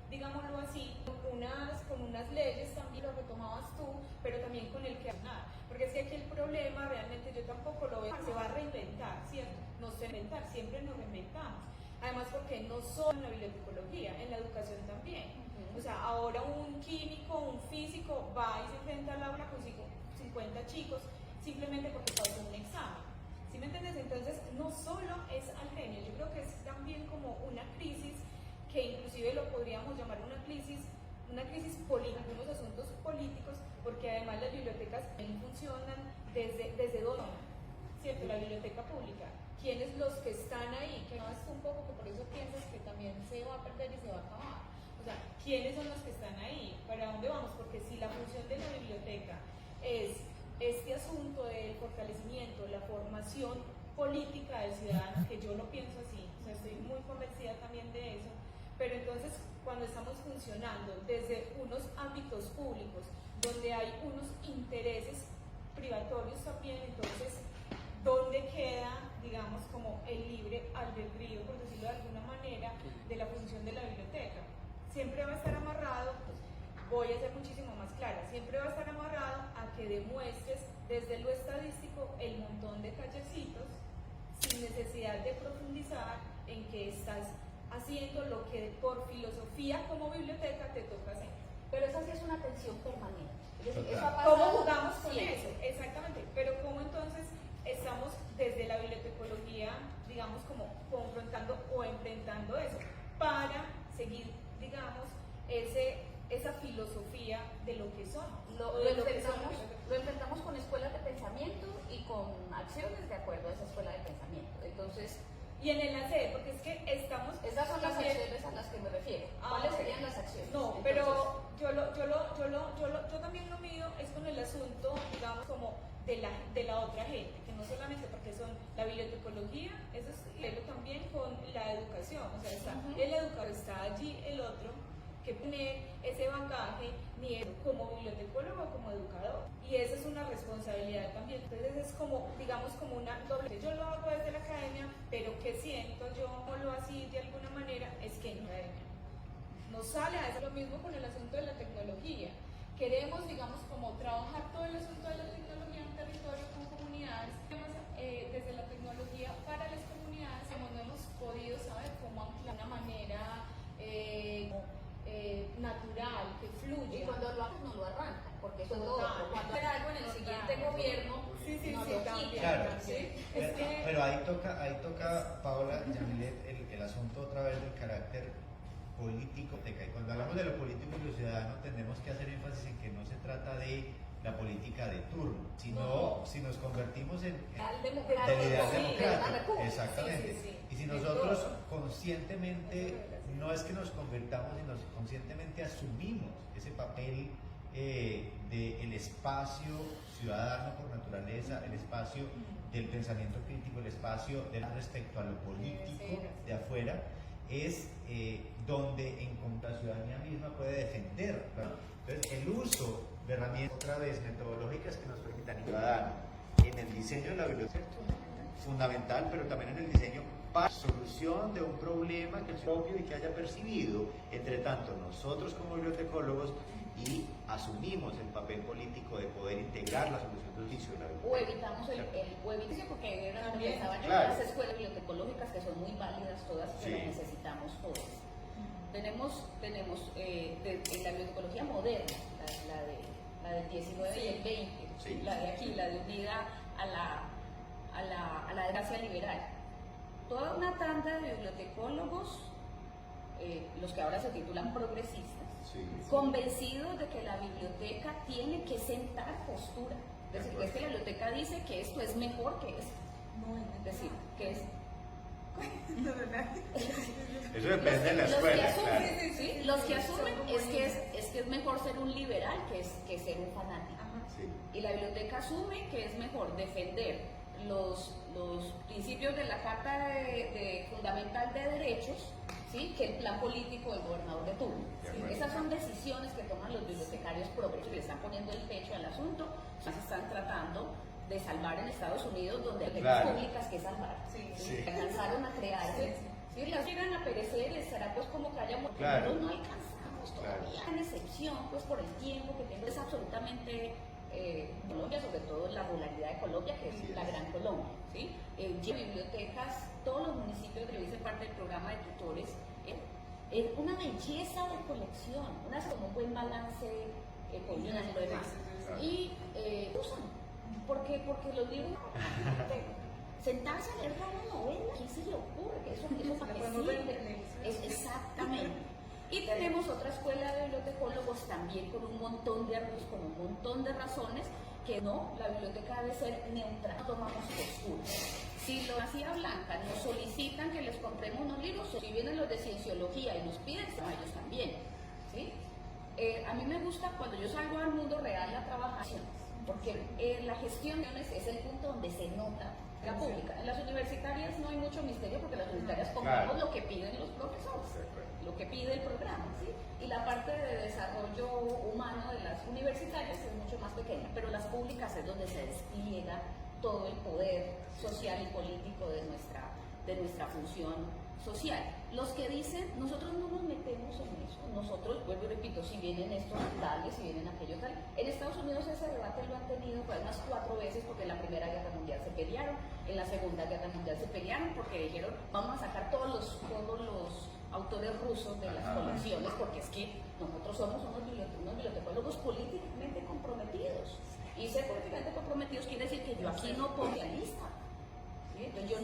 Speaker 5: digámoslo así, con unas leyes también, lo retomabas tú, pero también con el que hablar? Porque es que aquí el problema, realmente yo tampoco lo veo, se va a reinventar, ¿cierto? No se reinventar, siempre nos reinventamos. Además, porque no solo en la bibliotecología, en la educación también. O sea, ahora un químico, un físico va y se enfrenta al aula con 50 chicos simplemente porque pasó un examen. ¿Sí me entiendes? Entonces, no solo es al genio, yo creo que es también como una crisis que inclusive lo podríamos llamar una crisis política, unos asuntos políticos, porque además las bibliotecas también funcionan desde dónde, ¿cierto? La biblioteca pública. ¿Quiénes los que están ahí? Que no es un poco que por eso piensas que también se va a perder y se va a acabar. O sea, ¿quiénes son los que están ahí? ¿Para dónde vamos? Porque si la función de la biblioteca es este asunto del fortalecimiento, la formación política del ciudadano, que yo lo pienso así, o sea, estoy muy convencida también de eso, pero entonces cuando estamos funcionando desde unos ámbitos públicos, donde hay unos intereses privatorios también, entonces, ¿dónde queda, digamos, como el libre albedrío, por decirlo de alguna manera, de la función de la biblioteca? Siempre va a estar amarrado, voy a ser muchísimo más clara, siempre va a estar amarrado a que demuestres desde lo estadístico el montón de callecitos sin necesidad de profundizar en que estás haciendo lo que por filosofía como biblioteca te toca hacer.
Speaker 7: Pero esa sí es una tensión permanente. Es decir,
Speaker 5: ¿cómo jugamos con eso? Exactamente, pero ¿cómo entonces estamos desde la bibliotecología, digamos, como confrontando o enfrentando eso para seguir, digamos, esa filosofía de lo que somos?
Speaker 7: Lo enfrentamos con escuelas de pensamiento y con acciones de acuerdo a esa escuela de pensamiento. Entonces,
Speaker 5: y en el hacer, porque es que estamos...
Speaker 7: Esas son las acciones a las que me refiero. ¿Cuáles serían las acciones?
Speaker 5: No, pero yo también lo mío es con el asunto, digamos, como de la otra gente, que no solamente porque son la bibliotecología, eso es leerlo también con la educación, o sea, está el educador, está allí el otro, que tener ese bagaje ni como bibliotecólogo como educador, y esa es una responsabilidad también. Entonces es como, digamos, como una doble. Yo lo hago desde la academia, pero que siento yo lo así de alguna manera es que no sale a eso. Lo mismo con el asunto de la tecnología. Queremos, digamos, como trabajar todo el asunto de la tecnología en territorio con comunidades. Desde la tecnología para las comunidades, como no hemos podido saber cómo anclar de una manera natural, que fluye.
Speaker 7: Y cuando lo haces no lo arrancan, porque eso es todo. Cuando hacer algo en el siguiente gobierno, no lo quitan.
Speaker 2: Claro,
Speaker 5: ¿sí?
Speaker 2: pero ahí toca, Paola, Yamilet, el asunto otra vez del carácter político. Y cuando hablamos de lo político y lo ciudadano, tenemos que hacer énfasis en que no se trata de la política de turno, sino si nos convertimos en del ideal democrático, exactamente. Y si nosotros conscientemente, no es que nos convertamos, sino conscientemente asumimos ese papel del espacio ciudadano por naturaleza, el espacio del pensamiento crítico, el espacio respecto a lo político de afuera, es donde la ciudadanía misma puede defender, ¿no? Entonces, el uso de herramientas, otra vez, metodológicas que nos permitan ciudadano en el diseño de la biblioteca, fundamental, pero también en el diseño para la solución de un problema que es propio y que haya percibido. Entre tanto, nosotros como bibliotecólogos y asumimos el papel político de poder integrar la solución del oficio.
Speaker 7: O evitamos el edificio, porque era lo que pensaba yo,
Speaker 2: claro.
Speaker 7: las escuelas bibliotecológicas que son muy válidas todas, que las necesitamos todas. Tenemos en la bibliotecología moderna, la del 19 y el 20, la de aquí, la de unida a la democracia liberal. Toda una tanda de bibliotecólogos, los que ahora se titulan progresistas, convencidos de que la biblioteca tiene que sentar postura. Es decir, que es que la biblioteca dice que esto es mejor que esto. Es decir, que es...
Speaker 2: Eso depende de la escuela.
Speaker 7: Los que asumen es que es mejor ser un liberal que ser un fanático. Y la biblioteca asume que es mejor defender los principios de la Carta Fundamental de Derechos, ¿sí?, que el plan político del gobernador de turno. Esas son decisiones que toman los bibliotecarios progresistas, le están poniendo el pecho al asunto, se están tratando de salvar en Estados Unidos, donde hay públicas que salvar. Alcanzaron a crearse. Si las llegan a perecer, será pues como que haya muerto, pero no alcanzamos todavía. En excepción, pues por el tiempo que tengo, es absolutamente Colombia, sobre todo la ruralidad de Colombia, que es la Gran Colombia. ¿Sí? Bibliotecas, todos los municipios que yo hice parte del programa de tutores, es una belleza de colección, como un buen balance económico y lo demás. Y usan, porque los libros, sentarse a leer una novela, ¿qué se le ocurre? Que eso para qué sirve. Exactamente. Y tenemos otra escuela de bibliotecólogos también con un montón de razones que no, la biblioteca debe ser neutral, no tomamos postura. Si lo hacía Blanca nos solicitan que les compremos unos libros, si vienen los de cienciología y nos piden, a ellos también. ¿Sí? A mí me gusta cuando yo salgo al mundo real a trabajar, porque la gestión es el punto donde se nota la pública. En las universitarias no hay mucho misterio porque las universitarias compramos lo que piden los profesores, lo que pide el programa, ¿sí? Y la parte de desarrollo humano de las universitarias es mucho más pequeña, pero las públicas es donde se despliega todo el poder social y político de nuestra función social. Los que dicen, nosotros no nos metemos en eso, nosotros, vuelvo y repito, si vienen estos tales, si vienen aquellos tales. En Estados Unidos ese debate lo han tenido pues, unas 4 veces, porque en la Primera Guerra Mundial se pelearon, en la Segunda Guerra Mundial se pelearon porque dijeron, vamos a sacar todos los autores rusos de las colecciones, porque es que nosotros somos unos bibliotecólogos políticamente comprometidos. Y ser políticamente comprometidos quiere decir que yo aquí no pongo la lista. Entonces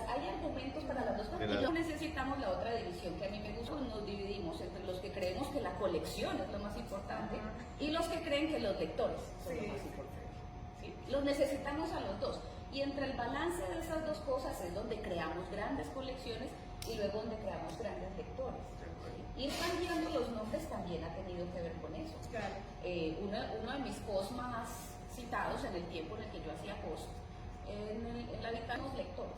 Speaker 7: hay argumentos para las dos cosas. Y necesitamos la otra división que a mí me gusta. Nos dividimos entre los que creemos que la colección es lo más importante y los que creen que los lectores son lo más importante. ¿Sí? Los necesitamos a los dos. Y entre el balance de esas dos cosas es donde creamos grandes colecciones y luego donde creamos grandes lectores. Ir cambiando los nombres también ha tenido que ver con eso. Uno de mis posts más citados en el tiempo en el que yo hacía post, en la Habitamos Lectores,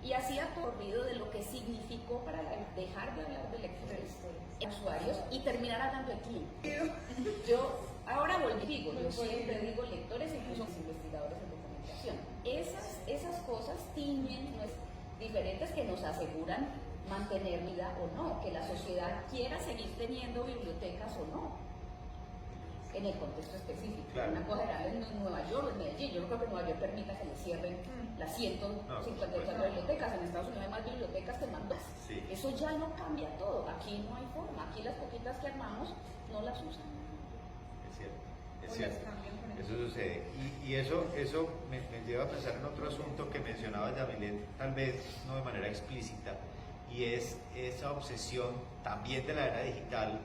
Speaker 7: y hacía corrido de lo que significó para dejar de hablar de lectores, usuarios, y terminar hablando de clientes. Yo ahora digo, yo siempre digo lectores, incluso los investigadores en documentación. Esas cosas tiñen diferentes que nos aseguran mantener vida o no, que la sociedad quiera seguir teniendo bibliotecas o no. En el contexto específico. Una cosa era en Nueva York, en Medellín. Yo no creo que Nueva York permita que le cierren las 154 bibliotecas. En Estados Unidos hay más bibliotecas que más. Eso ya no cambia todo. Aquí no hay forma. Aquí las poquitas que armamos no las usan.
Speaker 2: Es cierto. Eso sucede. Y eso me lleva a pensar en otro asunto que mencionaba Yamilet, tal vez no de manera explícita, y es esa obsesión también de la era digital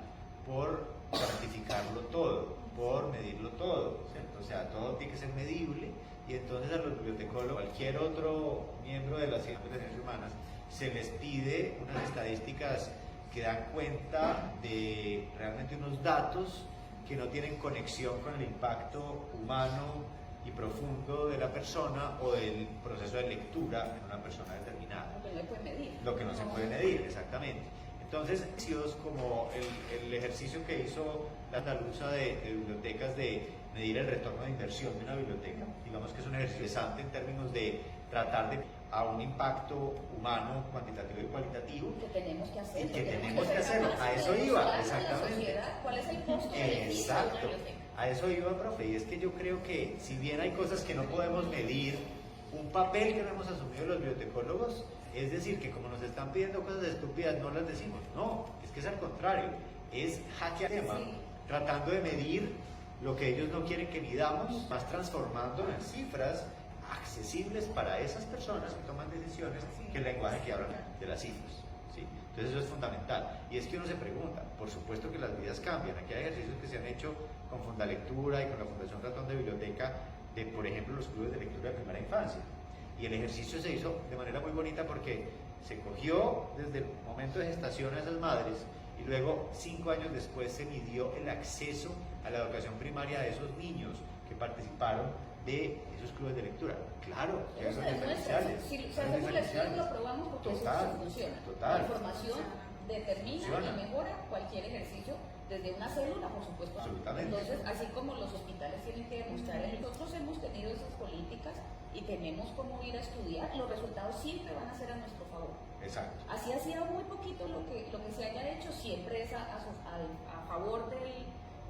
Speaker 2: por cuantificarlo todo, por medirlo todo, ¿cierto? O sea, todo tiene que ser medible, y entonces a los bibliotecólogos, cualquier otro miembro de las ciencias humanas, se les pide unas estadísticas que dan cuenta de realmente unos datos que no tienen conexión con el impacto humano y profundo de la persona o del proceso de lectura en una persona determinada.
Speaker 7: Lo que no se puede medir.
Speaker 2: Lo que no se puede medir, exactamente. Entonces, como el ejercicio que hizo la andaluza de bibliotecas de medir el retorno de inversión de una biblioteca, digamos que es un ejercicio interesante en términos de tratar de a un impacto humano, cuantitativo y cualitativo.
Speaker 7: Que tenemos que hacer.
Speaker 2: Y que tenemos que hacerlo. A eso iba, exactamente.
Speaker 7: ¿Cuál es el costo beneficio?
Speaker 2: Exacto. A eso iba, profe. Y es que yo creo que si bien hay cosas que no podemos medir, un papel que no hemos asumido los bibliotecólogos, es decir, que como nos están pidiendo cosas estúpidas, no las decimos. No, es que es al contrario. Es hackear el tema, tratando de medir lo que ellos no quieren que midamos, más transformándolo en cifras accesibles para esas personas que toman decisiones, que el lenguaje que hablan de las cifras. ¿Sí? Entonces eso es fundamental. Y es que uno se pregunta, por supuesto que las vidas cambian. Aquí hay ejercicios que se han hecho con Fundalectura y con la Fundación Ratón de Biblioteca, de por ejemplo los clubes de lectura de primera infancia. Y el ejercicio se hizo de manera muy bonita porque se cogió desde el momento de gestación a esas madres y luego 5 años después se midió el acceso a la educación primaria de esos niños que participaron de esos clubes de lectura. Claro, que son diferenciales.
Speaker 7: Si hacemos el estudio lo probamos porque eso funciona. La información determina y mejora cualquier ejercicio desde una célula, por supuesto.
Speaker 2: Absolutamente.
Speaker 7: Entonces, así como los hospitales tienen que demostrar, nosotros hemos tenido esas políticas y tenemos cómo ir a estudiar, los resultados siempre van a ser a nuestro favor.
Speaker 2: Exacto.
Speaker 7: Así ha sido muy poquito lo que se haya hecho, siempre es a favor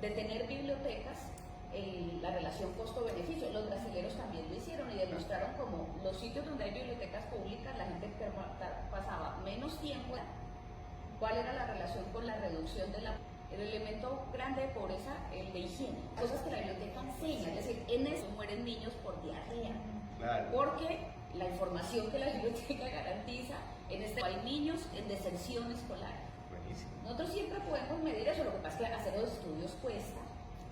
Speaker 7: de tener bibliotecas. La relación costo-beneficio, los brasileños también lo hicieron y demostraron como los sitios donde hay bibliotecas públicas la gente pasaba menos tiempo. ¿Cuál era la relación con la reducción de el elemento grande de pobreza? El de higiene, cosas que la biblioteca enseña, es decir, en eso mueren niños por diarrea,
Speaker 2: claro.
Speaker 7: Porque la información que la biblioteca garantiza, hay niños en deserción escolar.
Speaker 2: Buenísimo.
Speaker 7: Nosotros siempre podemos medir eso, lo que pasa es que hacer los estudios cuesta.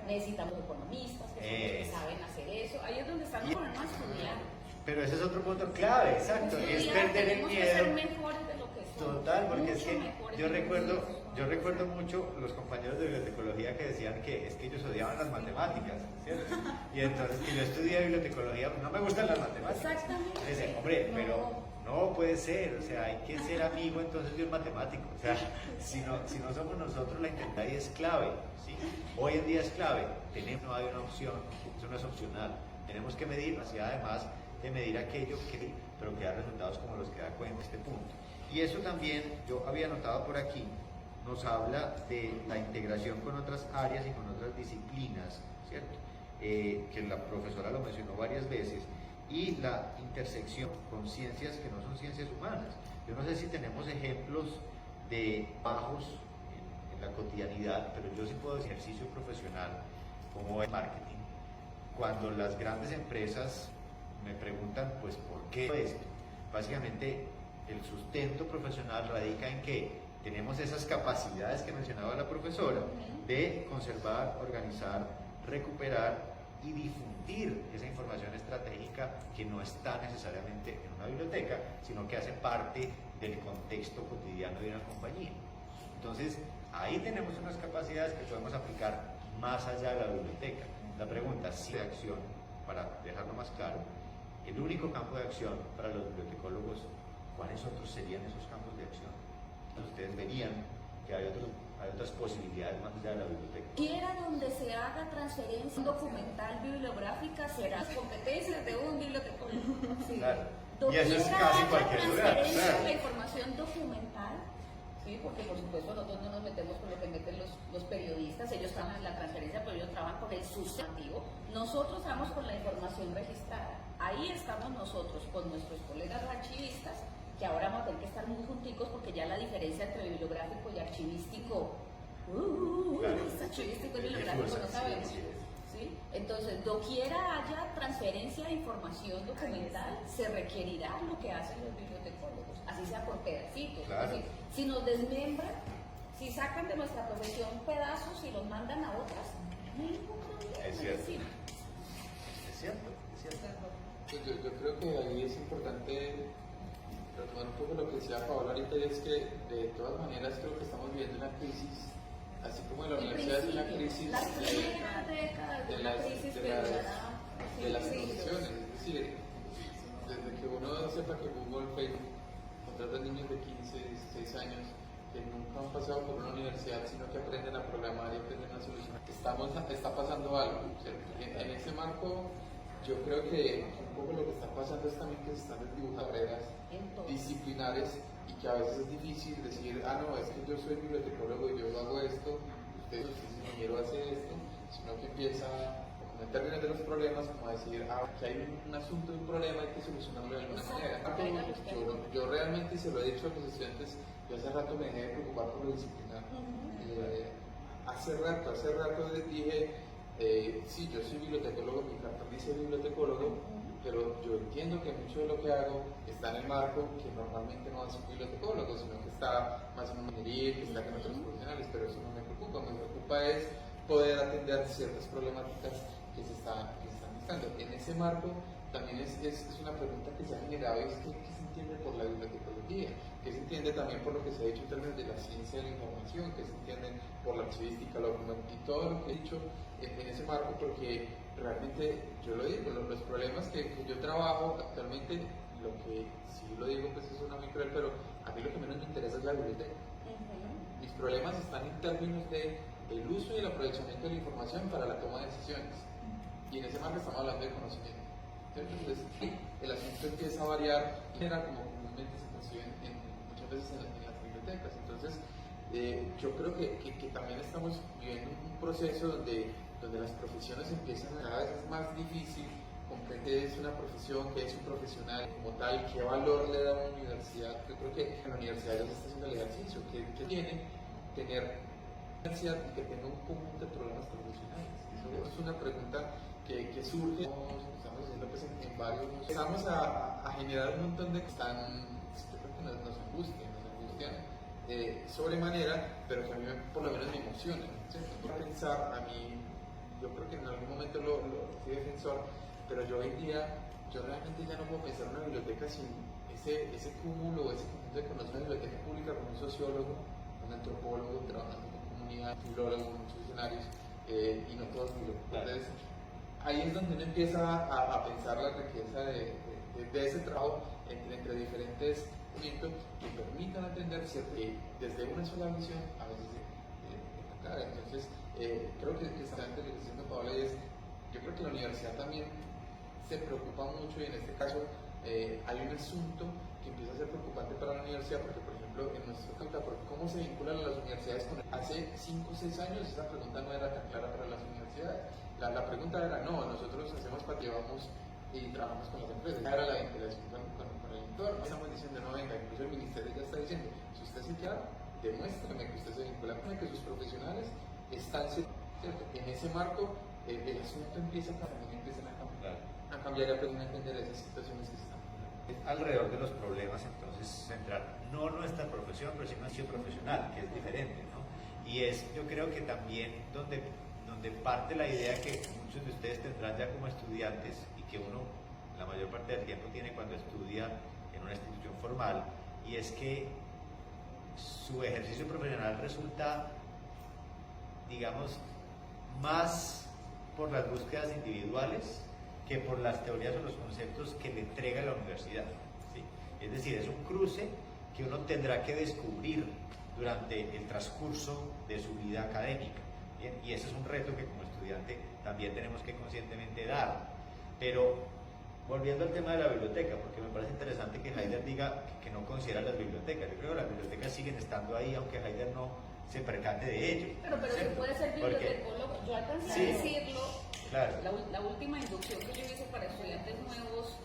Speaker 7: Necesitamos economistas que saben hacer eso. Ahí es donde estamos poniendo a estudiar.
Speaker 2: Pero ese es otro punto clave, exacto. Es perder el miedo.
Speaker 7: Ser mejores de lo que somos.
Speaker 2: Total, porque es que yo recuerdo mucho los compañeros de bibliotecología que decían que es que ellos odiaban las matemáticas, ¿cierto? Y entonces que yo estudié bibliotecología, no me gustan las matemáticas.
Speaker 7: Exactamente.
Speaker 2: Dicen, hombre, pero no puede ser, o sea, hay que ser amigo entonces de un matemático. O sea, si no somos nosotros, la intensidad es clave, ¿sí? Hoy en día es clave, no hay una opción, eso no es opcional. Tenemos que medir, así además de medir aquello pero que da resultados como los que da cuenta este punto. Y eso también, yo había notado por aquí, nos habla de la integración con otras áreas y con otras disciplinas, ¿cierto? Que la profesora lo mencionó varias veces, y la intersección con ciencias que no son ciencias humanas. Yo no sé si tenemos ejemplos de trabajos en la cotidianidad, pero yo sí puedo decir ejercicio profesional como el marketing. Cuando las grandes empresas me preguntan, pues, ¿por qué esto? Básicamente, el sustento profesional radica en que tenemos esas capacidades que mencionaba la profesora de conservar, organizar, recuperar y difundir esa información estratégica que no está necesariamente en una biblioteca, sino que hace parte del contexto cotidiano de una compañía. Entonces, ahí tenemos unas capacidades que podemos aplicar más allá de la biblioteca. La pregunta, si de acción, para dejarlo más claro, el único campo de acción para los bibliotecólogos, ¿cuáles otros serían esos campos de acción? Ustedes verían que hay otras posibilidades más allá de la biblioteca.
Speaker 7: Quiera donde se haga transferencia documental bibliográfica, será las competencias de un bibliotecólogo. Sí.
Speaker 2: Claro.
Speaker 7: Donde
Speaker 2: Y eso es casi cualquier lugar. Claro.
Speaker 7: La información documental, sí, porque por supuesto nosotros no nos metemos con lo que meten los periodistas, ellos trabajan en la transferencia, pero ellos trabajan con el sustantivo. Nosotros trabajamos con la información registrada. Ahí estamos nosotros con nuestros colegas archivistas, que ahora vamos a tener que estar muy junticos porque ya la diferencia entre bibliográfico y archivístico,
Speaker 2: claro.
Speaker 7: Archivístico y bibliográfico no sabemos. ¿Sí? Entonces, doquiera haya transferencia de información documental, se requerirá lo que hacen los bibliotecólogos, así sea por pedacitos.
Speaker 2: Claro.
Speaker 7: Es decir, si nos desmembran, si sacan de nuestra profesión pedazos y los mandan a otras, no hay ningún problema.
Speaker 2: Es cierto.
Speaker 7: decir,
Speaker 2: Es cierto, es cierto.
Speaker 8: Pues yo creo que ahí es importante retomar un poco lo que decía Paola ahorita, y es que de todas maneras creo que estamos viviendo una crisis, así como en la universidad es una crisis de las profesiones, es decir, desde que uno sepa que Google, Facebook contrata niños de 15, 16 años que nunca han pasado por una universidad, sino que aprenden a programar y aprenden a solucionar. Está pasando algo, ¿cierto? En ese marco yo creo que un poco lo que está pasando es también que se están desdibujando barreras disciplinares y que a veces es difícil decir, ah, no, es que yo soy bibliotecólogo y yo hago esto, usted es ingeniero, hace esto, sino que empieza, como en términos de los problemas, como a decir, ah, que hay un asunto, un problema, hay que solucionarlo de alguna manera. Yo realmente, y se lo he dicho a mis estudiantes, yo hace rato me dejé de preocupar por lo disciplinar. Hace rato les dije, sí, yo soy bibliotecólogo, mi cartón dice bibliotecólogo, pero yo entiendo que mucho de lo que hago está en el marco que normalmente no hace un bibliotecólogo, sino que está más en ingeniería, que está con otros profesionales, pero eso no me preocupa es poder atender ciertas problemáticas que se están listando. En ese marco también es una pregunta que se ha generado, y es ¿qué se entiende por la bibliotecología? ¿Qué se entiende también por lo que se ha dicho en términos de la ciencia de la información? ¿Qué se entiende por la archivística, la documentación y todo lo que he dicho en ese marco? Porque realmente, yo lo digo, los problemas que yo trabajo actualmente, lo que sí lo digo, pues eso suena muy cruel, pero a mí lo que menos me interesa es la biblioteca. Mis problemas están en términos del uso y el aprovechamiento de la información para la toma de decisiones. Y en ese marco estamos hablando de conocimiento. Entonces, el asunto empieza a variar, era como comúnmente se concibe muchas veces en las bibliotecas. Entonces, yo creo que también estamos viviendo un proceso donde las profesiones empiezan a cada vez es más difícil comprender qué es una profesión, qué es un profesional como tal, qué valor le da a una universidad. Yo creo que en la universidad ya se está haciendo el ejercicio, que tiene tener una universidad y que tenga un conjunto de programas profesionales. Eso es una pregunta que surge, estamos haciendo pues en varios, empezamos a generar un montón de que están, yo creo que nos angustian sobremanera, pero que a mí por lo menos me emocionan. Por pensar, a mí, yo creo que en algún momento lo fui defensor, pero yo hoy en día, yo realmente ya no puedo pensar en una biblioteca sin ese cúmulo, ese conjunto de conocimiento. Una biblioteca pública con un sociólogo, un antropólogo, trabajando con comunidad, un filólogo, muchos escenarios, y no todos bibliotecas. Ahí es donde uno empieza a pensar la riqueza de ese trabajo entre diferentes elementos que permitan atender desde una sola visión a veces clara. Entonces, creo que está antes lo que está diciendo Paola es, yo creo que la universidad también se preocupa mucho y en este caso hay un asunto que empieza a ser preocupante para la universidad porque, por ejemplo, en nuestro campo, ¿cómo se vinculan las universidades con hace 5 o 6 años? Esa pregunta no era tan clara para las universidades. La pregunta era, no, nosotros hacemos llevamos y trabajamos con las empresas. Esa era la vinculación con el entorno. Estamos diciendo, no, venga, incluso el ministerio ya está diciendo, si usted se queda, demuéstrame que usted se vincula con que sus profesionales están, ¿cierto? En ese marco, el asunto empieza a cambiar y aprender a entender esas situaciones que se están dando.
Speaker 2: Alrededor de los problemas, entonces, centrar no nuestra profesión, pero sí una acción profesional, que es diferente, ¿no? Y es, yo creo que también donde parte la idea que muchos de ustedes tendrán ya como estudiantes y que uno la mayor parte del tiempo tiene cuando estudia en una institución formal, y es que su ejercicio profesional resulta, digamos, más por las búsquedas individuales que por las teorías o los conceptos que le entrega la universidad, ¿sí? Es decir, es un cruce que uno tendrá que descubrir durante el transcurso de su vida académica. Bien, y ese es un reto que como estudiante también tenemos que conscientemente dar. Pero volviendo al tema de la biblioteca, porque me parece interesante que Haider diga que no considera las bibliotecas. Yo creo que las bibliotecas siguen estando ahí, aunque Haider no se percate de ello.
Speaker 7: Pero se puede ser bibliotecólogo. Yo alcancé a decirlo,
Speaker 2: claro.
Speaker 7: La última inducción que yo hice para estudiantes nuevos,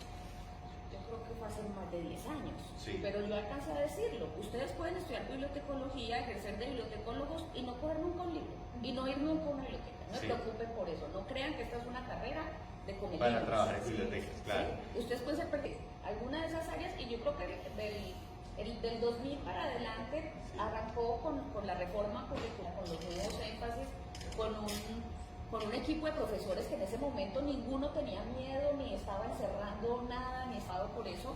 Speaker 7: yo creo que fue hace más de 10 años, pero yo alcancé a decirlo. Ustedes pueden estudiar bibliotecología, ejercer de bibliotecólogos y no coger nunca un libro, y no ir nunca a una biblioteca. No se preocupen por eso, no crean que esta es una carrera de comer
Speaker 2: para
Speaker 7: libros.
Speaker 2: Trabajar en bibliotecas, claro.
Speaker 7: Ustedes pueden ser alguna de esas áreas, y yo creo que del 2000 para adelante arrancó con la reforma curricular, con los nuevos énfasis, con un equipo de profesores que en ese momento ninguno tenía miedo, ni estaba encerrando nada, ni estaba por eso,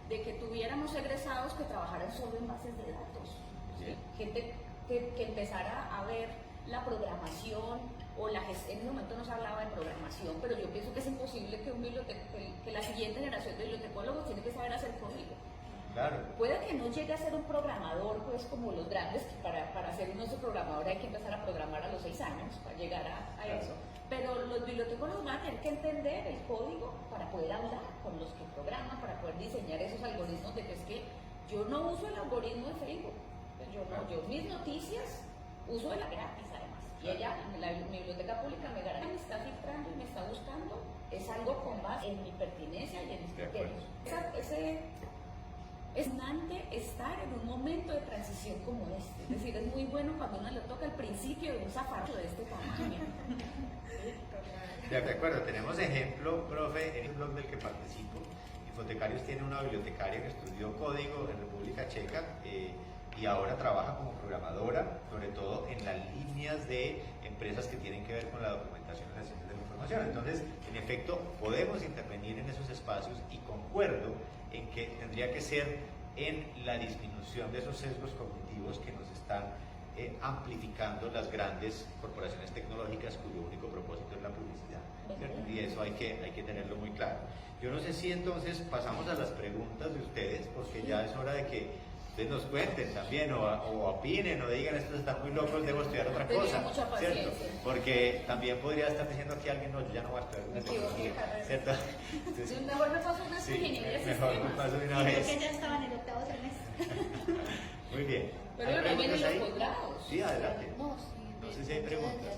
Speaker 7: de que tuviéramos egresados que trabajaran solo en bases de datos. ¿Sí? Gente que empezara a ver la programación o en ese momento no se hablaba de programación, pero yo pienso que es imposible que la siguiente generación de bibliotecólogos tiene que saber hacer código.
Speaker 2: Claro.
Speaker 7: Puede que no llegue a ser un programador, pues como los grandes, que para ser un programador hay que empezar a programar a los 6 años para llegar a eso. Pero los bibliotecólogos van a tener que entender el código para poder hablar con los que programan, para poder diseñar esos algoritmos de que es que yo no uso el algoritmo de Facebook, pues yo mis noticias uso de la gratis además. Y ella, mi biblioteca pública me está filtrando y me está buscando, es algo con base en mi pertinencia y en mis criterios. Es fascinante estar en un momento de transición como este. Es decir, es muy bueno cuando uno le toca el principio de un zafarro de este tamaño.
Speaker 2: De acuerdo, tenemos ejemplo, profe, en el blog del que participo. Infotecarios tiene una bibliotecaria que estudió código en República Checa y ahora trabaja como programadora, sobre todo en las líneas de empresas que tienen que ver con la documentación y las ciencias de la información. Entonces, en efecto, podemos intervenir en esos espacios y concuerdo en que tendría que ser en la disminución de esos sesgos cognitivos que nos están amplificando las grandes corporaciones tecnológicas cuyo único propósito es la publicidad, ¿cierto? Y eso hay que tenerlo muy claro. Yo no sé si entonces pasamos a las preguntas de ustedes, porque ya es hora de que ustedes nos cuenten también o opinen o digan estos están muy locos, debo estudiar otra cosa, ¿cierto? Porque también podría estar diciendo aquí alguien, no, yo ya no voy a estudiar una tecnología, ¿cierto? Entonces,
Speaker 7: mejor me paso una ingeniería de
Speaker 2: mejor me paso de una vez.
Speaker 9: Que ya estaba en el octavo semestre.
Speaker 2: Muy bien.
Speaker 7: Pero también en los posgrados.
Speaker 2: Sí, adelante.
Speaker 1: No, sí,
Speaker 2: No sé si hay preguntas.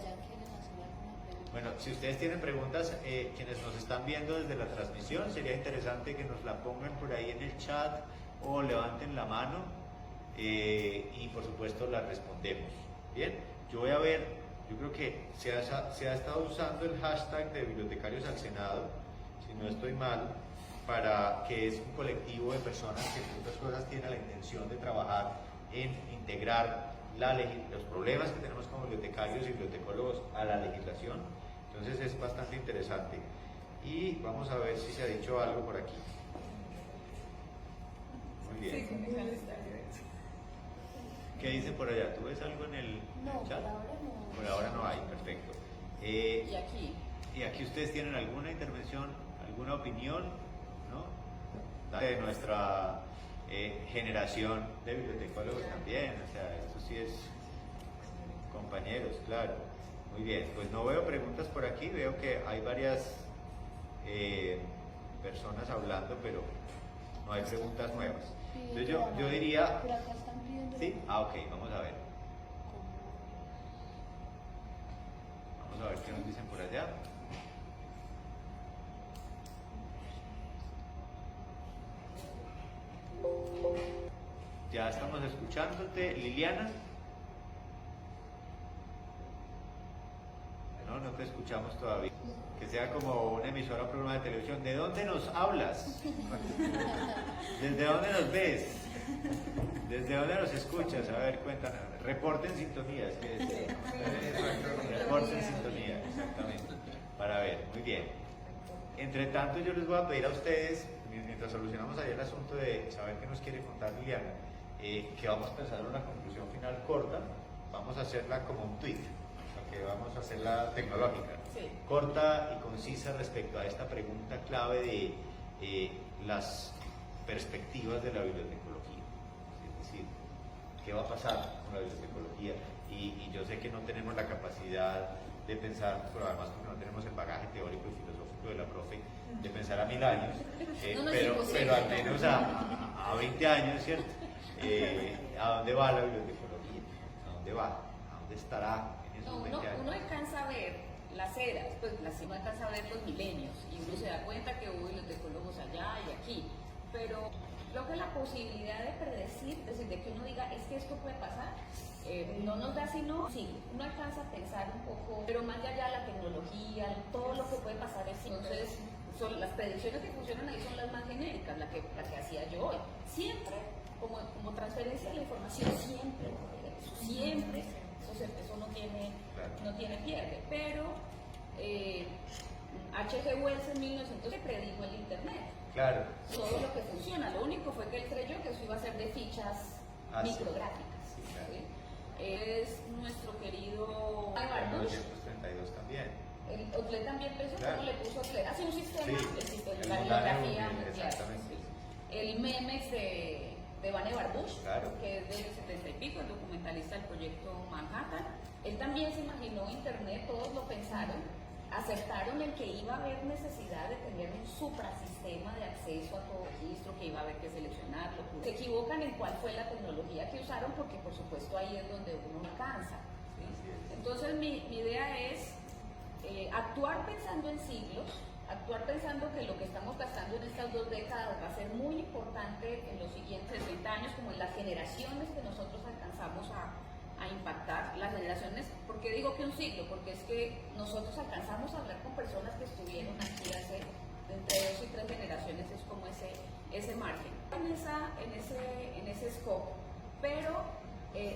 Speaker 2: Bueno, si ustedes tienen preguntas, quienes nos están viendo desde la transmisión, sería interesante que nos la pongan por ahí en el chat o levanten la mano y por supuesto las respondemos. Bien, yo voy a ver, yo creo que se ha estado usando el hashtag de Bibliotecarios al Senado, si no estoy mal, para que es un colectivo de personas que entre otras cosas tiene la intención de trabajar en integrar los problemas que tenemos como bibliotecarios y bibliotecólogos a la legislación. Entonces es bastante interesante. Y vamos a ver si se ha dicho algo por aquí. Muy bien. ¿Qué dicen por allá? ¿Tú ves algo en el chat?
Speaker 1: Por ahora no.
Speaker 2: Por ahora no hay, perfecto.
Speaker 7: ¿Y aquí?
Speaker 2: ¿Y aquí ustedes tienen alguna intervención, alguna opinión, ¿no? De nuestra generación de bibliotecólogos también, o sea, esto sí es compañeros, claro. Muy bien, pues no veo preguntas por aquí, veo que hay varias personas hablando, pero no hay preguntas nuevas. Entonces yo diría...
Speaker 1: Pero acá están pidiendo...
Speaker 2: ¿Sí? Ah, ok, vamos a ver. Vamos a ver qué nos dicen por allá. Ya estamos escuchándote, Liliana. No te escuchamos todavía. Que sea como una emisora o programa de televisión. ¿De dónde nos hablas? ¿Desde dónde nos ves? ¿Desde dónde nos escuchas? A ver, cuéntanos. Reporte en sintonía, es que es. Reporte en sintonía, exactamente. Para ver, muy bien. Entre tanto, yo les voy a pedir a ustedes, mientras solucionamos ahí el asunto de saber qué nos quiere contar Liliana, que vamos a pensar en una conclusión final corta. Vamos a hacerla como un tweet, que vamos a hacerla tecnológica,
Speaker 7: sí,
Speaker 2: corta y concisa respecto a esta pregunta clave de las perspectivas de la bibliotecología. Es decir, ¿qué va a pasar con la bibliotecología? Y yo sé que no tenemos la capacidad de pensar, pero además porque no tenemos el bagaje teórico y filosófico de la profe, de pensar a 1000 años, pero al menos a 20 años, ¿cierto? ¿A dónde va la bibliotecología? ¿A dónde va? ¿A dónde estará en esos 20 años?
Speaker 7: Uno alcanza a ver las eras, pues uno alcanza a ver los milenios y uno se da cuenta que hubo bibliotecólogos allá y aquí, pero creo que la posibilidad de predecir, es decir, de que uno diga, es que esto puede pasar, no nos da sino, sí, uno alcanza a pensar un poco, pero más allá de la tecnología, todo lo que puede pasar es, entonces, las predicciones que funcionan ahí son las más genéricas, la que hacía yo hoy. Siempre, como transferencia de la información, siempre, eso no tiene pierde, pero H.G. Wells en 1900 predijo el Internet.
Speaker 2: Claro.
Speaker 7: Todo lo que funciona, lo único fue que él creyó que eso iba a ser de fichas micrográficas.
Speaker 2: Sí, claro.
Speaker 7: ¿Sí? Es nuestro querido
Speaker 2: En
Speaker 7: Barbuch.
Speaker 2: 1932 también.
Speaker 7: Otle también pensó,
Speaker 2: Claro.
Speaker 7: ¿cómo le puso Otle? Hace un sistema,
Speaker 2: Sí,
Speaker 7: el sistema
Speaker 2: el
Speaker 7: de la bibliografía mundial.
Speaker 2: exactamente.
Speaker 7: Sí. el Memes de Vane Barbush,
Speaker 2: Claro.
Speaker 7: que es del 70 y pico, el documentalista del proyecto Manhattan. Él también se imaginó Internet, todos lo pensaron, aceptaron en que iba a haber necesidad de tener un suprasistema de acceso a todo registro, que iba a haber que seleccionarlo. Se equivocan en cuál fue la tecnología que usaron, porque por supuesto ahí es donde uno no cansa, ¿sí? Entonces mi idea es actuar pensando en siglos, actuar pensando que lo que estamos gastando en estas 2 décadas va a ser muy importante en los siguientes 30 años, como en las generaciones que nosotros alcanzamos a impactar. Las generaciones, ¿por qué digo que un siglo? Porque es que nosotros alcanzamos a hablar con personas que estuvieron aquí hace entre 2 y 3 generaciones, es como ese margen. En ese scope, pero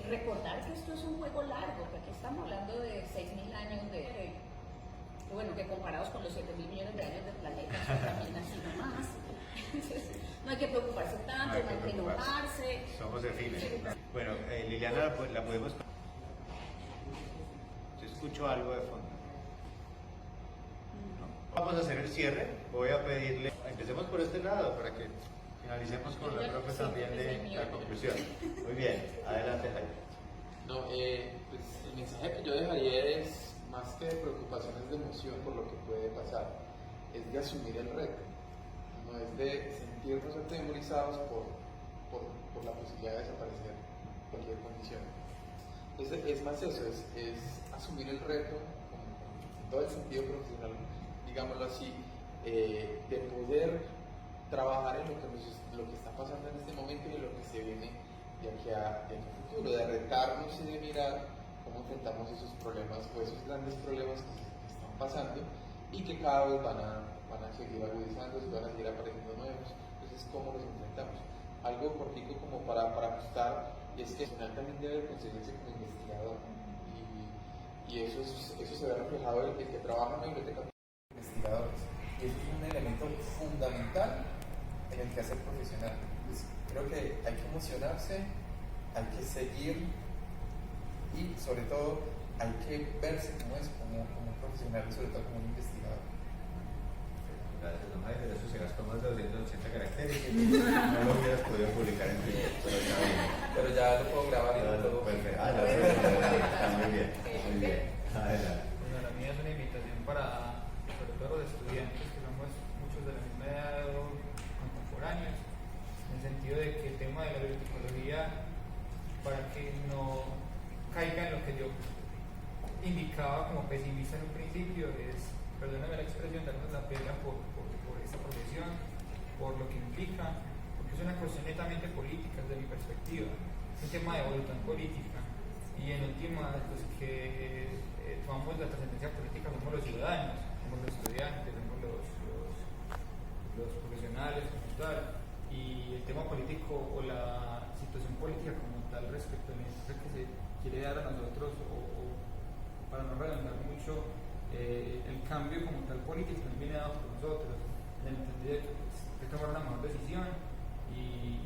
Speaker 7: recordar que esto es un juego largo, que aquí estamos hablando de 6.000 años bueno, que comparados con los 7.000 millones de años del planeta, eso también así nomás. No hay que preocuparse tanto, no hay que enojarse.
Speaker 2: Somos afines. Bueno, Liliana, la podemos... Yo escucho algo de fondo. ¿No? Vamos a hacer el cierre. Voy a pedirle... Empecemos por este lado para que finalicemos con la profe también de la conclusión. Muy bien, adelante, Jaime.
Speaker 8: No, pues el mensaje que yo dejaría es, más que de preocupaciones, de emoción por lo que puede pasar, es de asumir el reto, no es de sentirnos atemorizados por la posibilidad de desaparecer cualquier condición. Es más eso, es asumir el reto en todo el sentido profesional, digámoslo así, de poder trabajar en lo que está pasando en este momento y en lo que se viene de aquí a futuro, de retarnos y de mirar cómo enfrentamos esos problemas o esos grandes problemas que están pasando y que cada vez van a seguir agudizándose, van a seguir apareciendo nuevos. Entonces, ¿cómo los enfrentamos? Algo cortico como para ajustar, y es que el personal también debe conseguirse como investigador, y eso se ve reflejado en el que trabaja en la biblioteca de investigadores, y eso es un elemento fundamental en el quehacer profesional. Entonces, creo que hay que emocionarse, hay que seguir, y sobre todo hay que verse como profesional y sobre todo como un investigador.
Speaker 2: Gracias, don Jaime, pero eso se gastó más de 280 caracteres y no lo hubieras podido publicar en Twitter, pero está bien.
Speaker 8: Pero ya lo puedo grabar y lo puedo...
Speaker 2: Perfecto. Está muy bien, muy bien. Adelante.
Speaker 3: Bueno, la mía es una invitación para, sobre todo los estudiantes, que somos muchos de la misma edad o contemporáneos, en el sentido de que el tema de la biotecnología, para que no caiga en lo que yo indicaba como pesimista en un principio, es, perdóname la expresión, darnos la pena por esta profesión, por lo que implica, porque es una cuestión netamente política desde mi perspectiva, es un tema de voluntad política, y en última, los que tomamos la trascendencia política somos los ciudadanos, somos los estudiantes, somos los profesionales como tal, y el tema político o la situación política como tal respecto al mensaje que se quiere dar a nosotros, o para no redundar mucho, el cambio como tal político nos viene dado por nosotros, en el sentido de que hay que tomar una mejor decisión y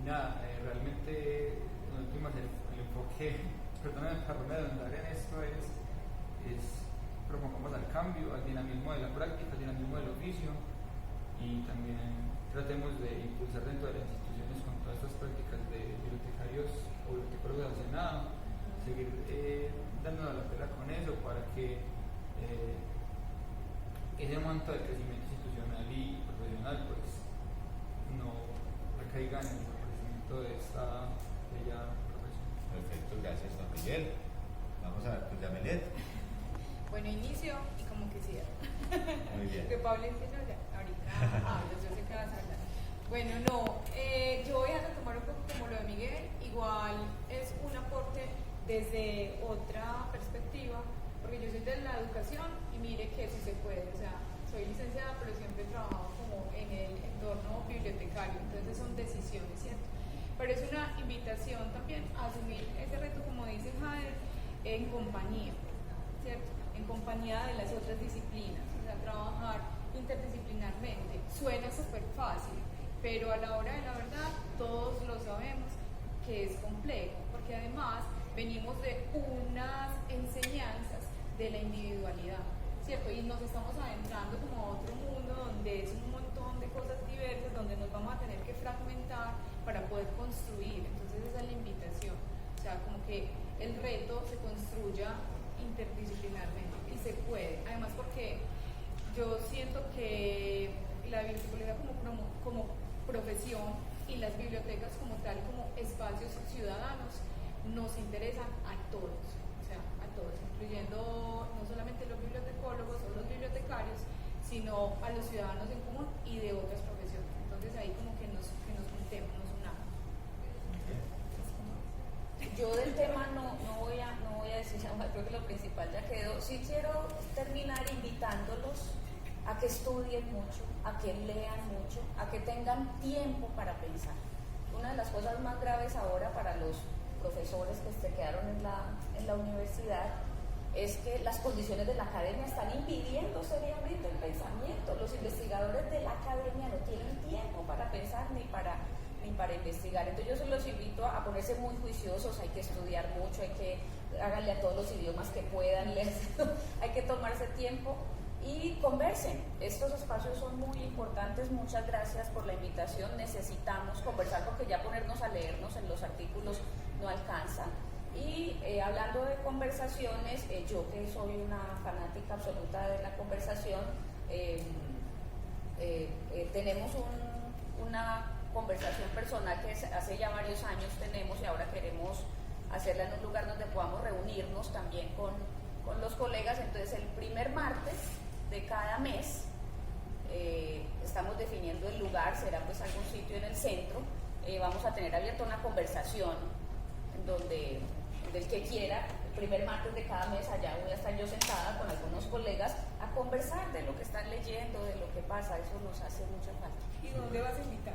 Speaker 3: nada, realmente en últimas el enfoque, perdóname para no redundar en esto, es propongamos al cambio, al dinamismo de la práctica, al dinamismo del oficio, y también tratemos de impulsar dentro de las instituciones con todas estas prácticas de bibliotecarios o bibliotecarios del Senado, seguir dándonos la pena con eso para que ese manto de crecimiento institucional y profesional pues no recaiga en el crecimiento de esta bella profesión.
Speaker 2: Perfecto, gracias, don Miguel. Vamos a ver, pues Yamelet.
Speaker 5: Bueno, inicio y como que cierro.
Speaker 2: Muy bien.
Speaker 5: Que Pablo empieza ya. Ahorita hablo, yo sé que vas a hablar. Bueno, no, yo voy a retomar un poco como lo de Miguel. Igual es un aporte desde otra perspectiva, porque yo soy de la educación y mire que sí se puede, o sea, soy licenciada, pero siempre he trabajado como en el entorno bibliotecario, entonces son decisiones, ¿cierto? Pero es una invitación también a asumir ese reto, como dice Jader, en compañía, ¿cierto? En compañía de las otras disciplinas, o sea, trabajar interdisciplinarmente. Suena súper fácil, pero a la hora de la verdad todos lo sabemos que es complejo, porque además venimos de unas enseñanzas de la individualidad, ¿cierto? Y nos estamos adentrando como a otro mundo donde es un montón montón de cosas diversas donde nos vamos a tener que fragmentar para poder construir. Entonces esa es la invitación, o sea, como que el reto se construya interdisciplinarmente y se puede, además porque yo siento que la bibliotecología como profesión y las bibliotecas como tal, como espacios ciudadanos, nos interesan a todos, o sea, a todos, incluyendo no solamente los bibliotecólogos o los bibliotecarios, sino a los ciudadanos en común y de otras profesiones. Entonces ahí como que nos juntemos, nos unamos.
Speaker 7: Yo del tema no voy a decir nada más, creo que lo principal ya quedó. Sí quiero terminar invitándolos a que estudien mucho, a que lean mucho, a que tengan tiempo para pensar. Una de las cosas más graves ahora para los profesores que se quedaron en la universidad es que las condiciones de la academia están impidiendo seriamente el pensamiento. Los investigadores de la academia no tienen tiempo para pensar ni para investigar. Entonces yo se los invito a ponerse muy juiciosos, hay que estudiar mucho, háganle a todos los idiomas que puedan, hay que tomarse tiempo y conversen. Estos espacios son muy importantes. Muchas gracias por la invitación. Necesitamos conversar porque ya ponernos a leernos en los artículos no alcanza. Y hablando de conversaciones, yo que soy una fanática absoluta de la conversación, tenemos una conversación personal que hace ya varios años tenemos y ahora queremos hacerla en un lugar donde podamos reunirnos también con los colegas. Entonces el primer martes de cada mes estamos definiendo el lugar, será pues algún sitio en el centro. Vamos a tener abierta una conversación en donde el que quiera, el primer martes de cada mes, allá voy a estar yo sentada con algunos colegas a conversar de lo que están leyendo, de lo que pasa. Eso nos hace mucha falta.
Speaker 5: ¿Y dónde vas a invitar?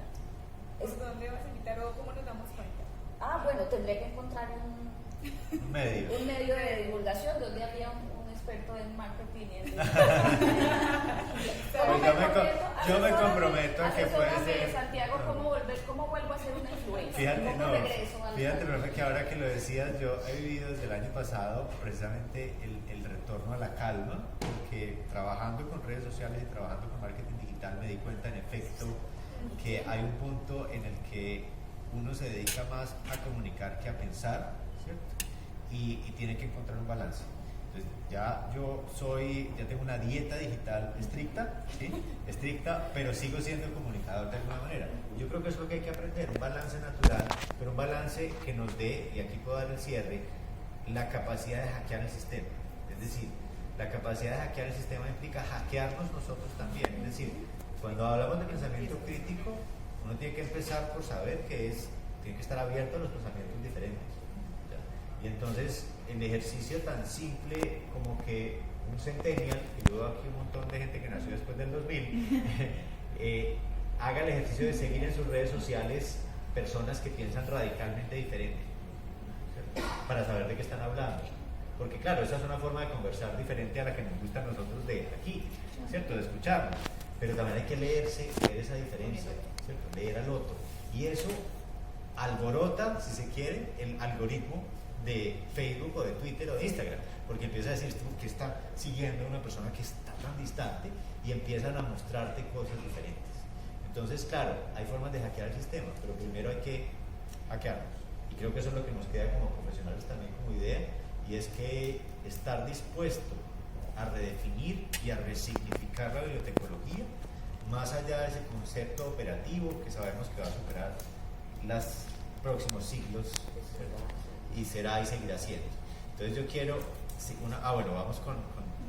Speaker 5: ¿Dónde vas a invitar o cómo nos damos cuenta?
Speaker 7: Bueno, tendré que encontrar un medio de divulgación donde había un experto en marketing.
Speaker 2: Yo me comprometo a que puede ser.
Speaker 7: Santiago, ¿cómo vuelvo a ser una influencia?
Speaker 2: Fíjate, profe, que ahora que lo decías, yo he vivido desde el año pasado precisamente el retorno a la calma, porque trabajando con redes sociales y trabajando con marketing digital me di cuenta en efecto que hay un punto en el que uno se dedica más a comunicar que a pensar, ¿cierto? Y tiene que encontrar un balance. Entonces, ya tengo una dieta digital estricta, pero sigo siendo comunicador de alguna manera. Yo creo que eso es lo que hay que aprender, un balance natural, pero un balance que nos dé, y aquí puedo dar el cierre, la capacidad de hackear el sistema. Es decir, la capacidad de hackear el sistema implica hackearnos nosotros también. Es decir, cuando hablamos de pensamiento crítico, uno tiene que empezar por saber que tiene que estar abierto a los pensamientos diferentes. ¿Ya? Y entonces, el ejercicio tan simple como que un centennial, que yo veo aquí un montón de gente que nació después del 2000, haga el ejercicio de seguir en sus redes sociales personas que piensan radicalmente diferente, ¿cierto? Para saber de qué están hablando. Porque claro, esa es una forma de conversar diferente a la que nos gusta a nosotros de aquí, ¿cierto? De escucharnos. Pero también hay que leer esa diferencia, ¿cierto? Leer al otro. Y eso alborota, si se quiere, el algoritmo de Facebook o de Twitter o de Instagram, porque empieza a decir que está siguiendo a una persona que está tan distante y empiezan a mostrarte cosas diferentes. Entonces, claro, hay formas de hackear el sistema, pero primero hay que hackearnos. Y creo que eso es lo que nos queda como profesionales también como idea, y es que estar dispuesto a redefinir y a resignificar la bibliotecología, más allá de ese concepto operativo que sabemos que va a superar los próximos siglos, ¿cierto? Y será y seguirá siendo. Entonces yo quiero, vamos con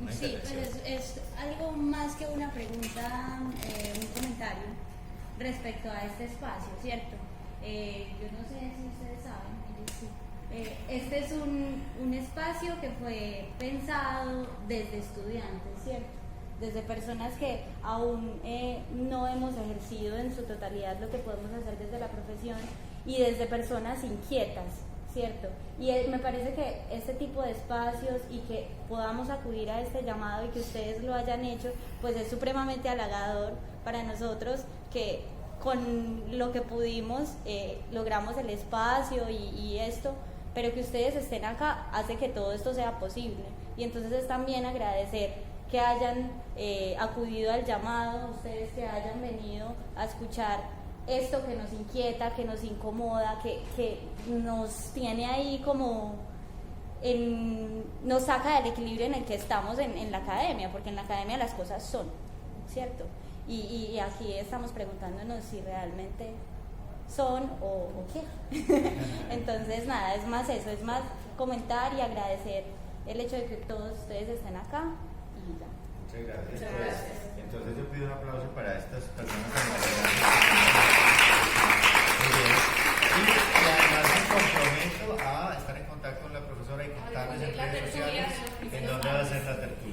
Speaker 2: una intervención.
Speaker 9: Sí, pero es algo más que una pregunta, un comentario respecto a este espacio, ¿cierto? Yo no sé si ustedes saben, este es un espacio que fue pensado desde estudiantes, ¿cierto? Desde personas que aún no hemos ejercido en su totalidad lo que podemos hacer desde la profesión, y desde personas inquietas, ¿cierto? Y me parece que este tipo de espacios y que podamos acudir a este llamado y que ustedes lo hayan hecho, pues es supremamente halagador para nosotros, que con lo que pudimos logramos el espacio y esto, pero que ustedes estén acá hace que todo esto sea posible. Y entonces es también agradecer que hayan acudido al llamado, ustedes que hayan venido a escuchar esto que nos inquieta, que nos incomoda, que nos tiene ahí como nos saca del equilibrio en el que estamos en la academia, porque en la academia las cosas son, ¿cierto? Y aquí estamos preguntándonos si realmente son o qué. Entonces nada, es más eso, es más comentar y agradecer el hecho de que todos ustedes estén acá y ya.
Speaker 2: Muchas gracias.
Speaker 7: Muchas
Speaker 2: Pues,
Speaker 7: gracias.
Speaker 2: entonces yo pido un aplauso para estas personas que nos ayudan. Muy bien. Y además me comprometo a estar en contacto con la profesora y contarles en redes sociales en dónde va a ser la tertulia.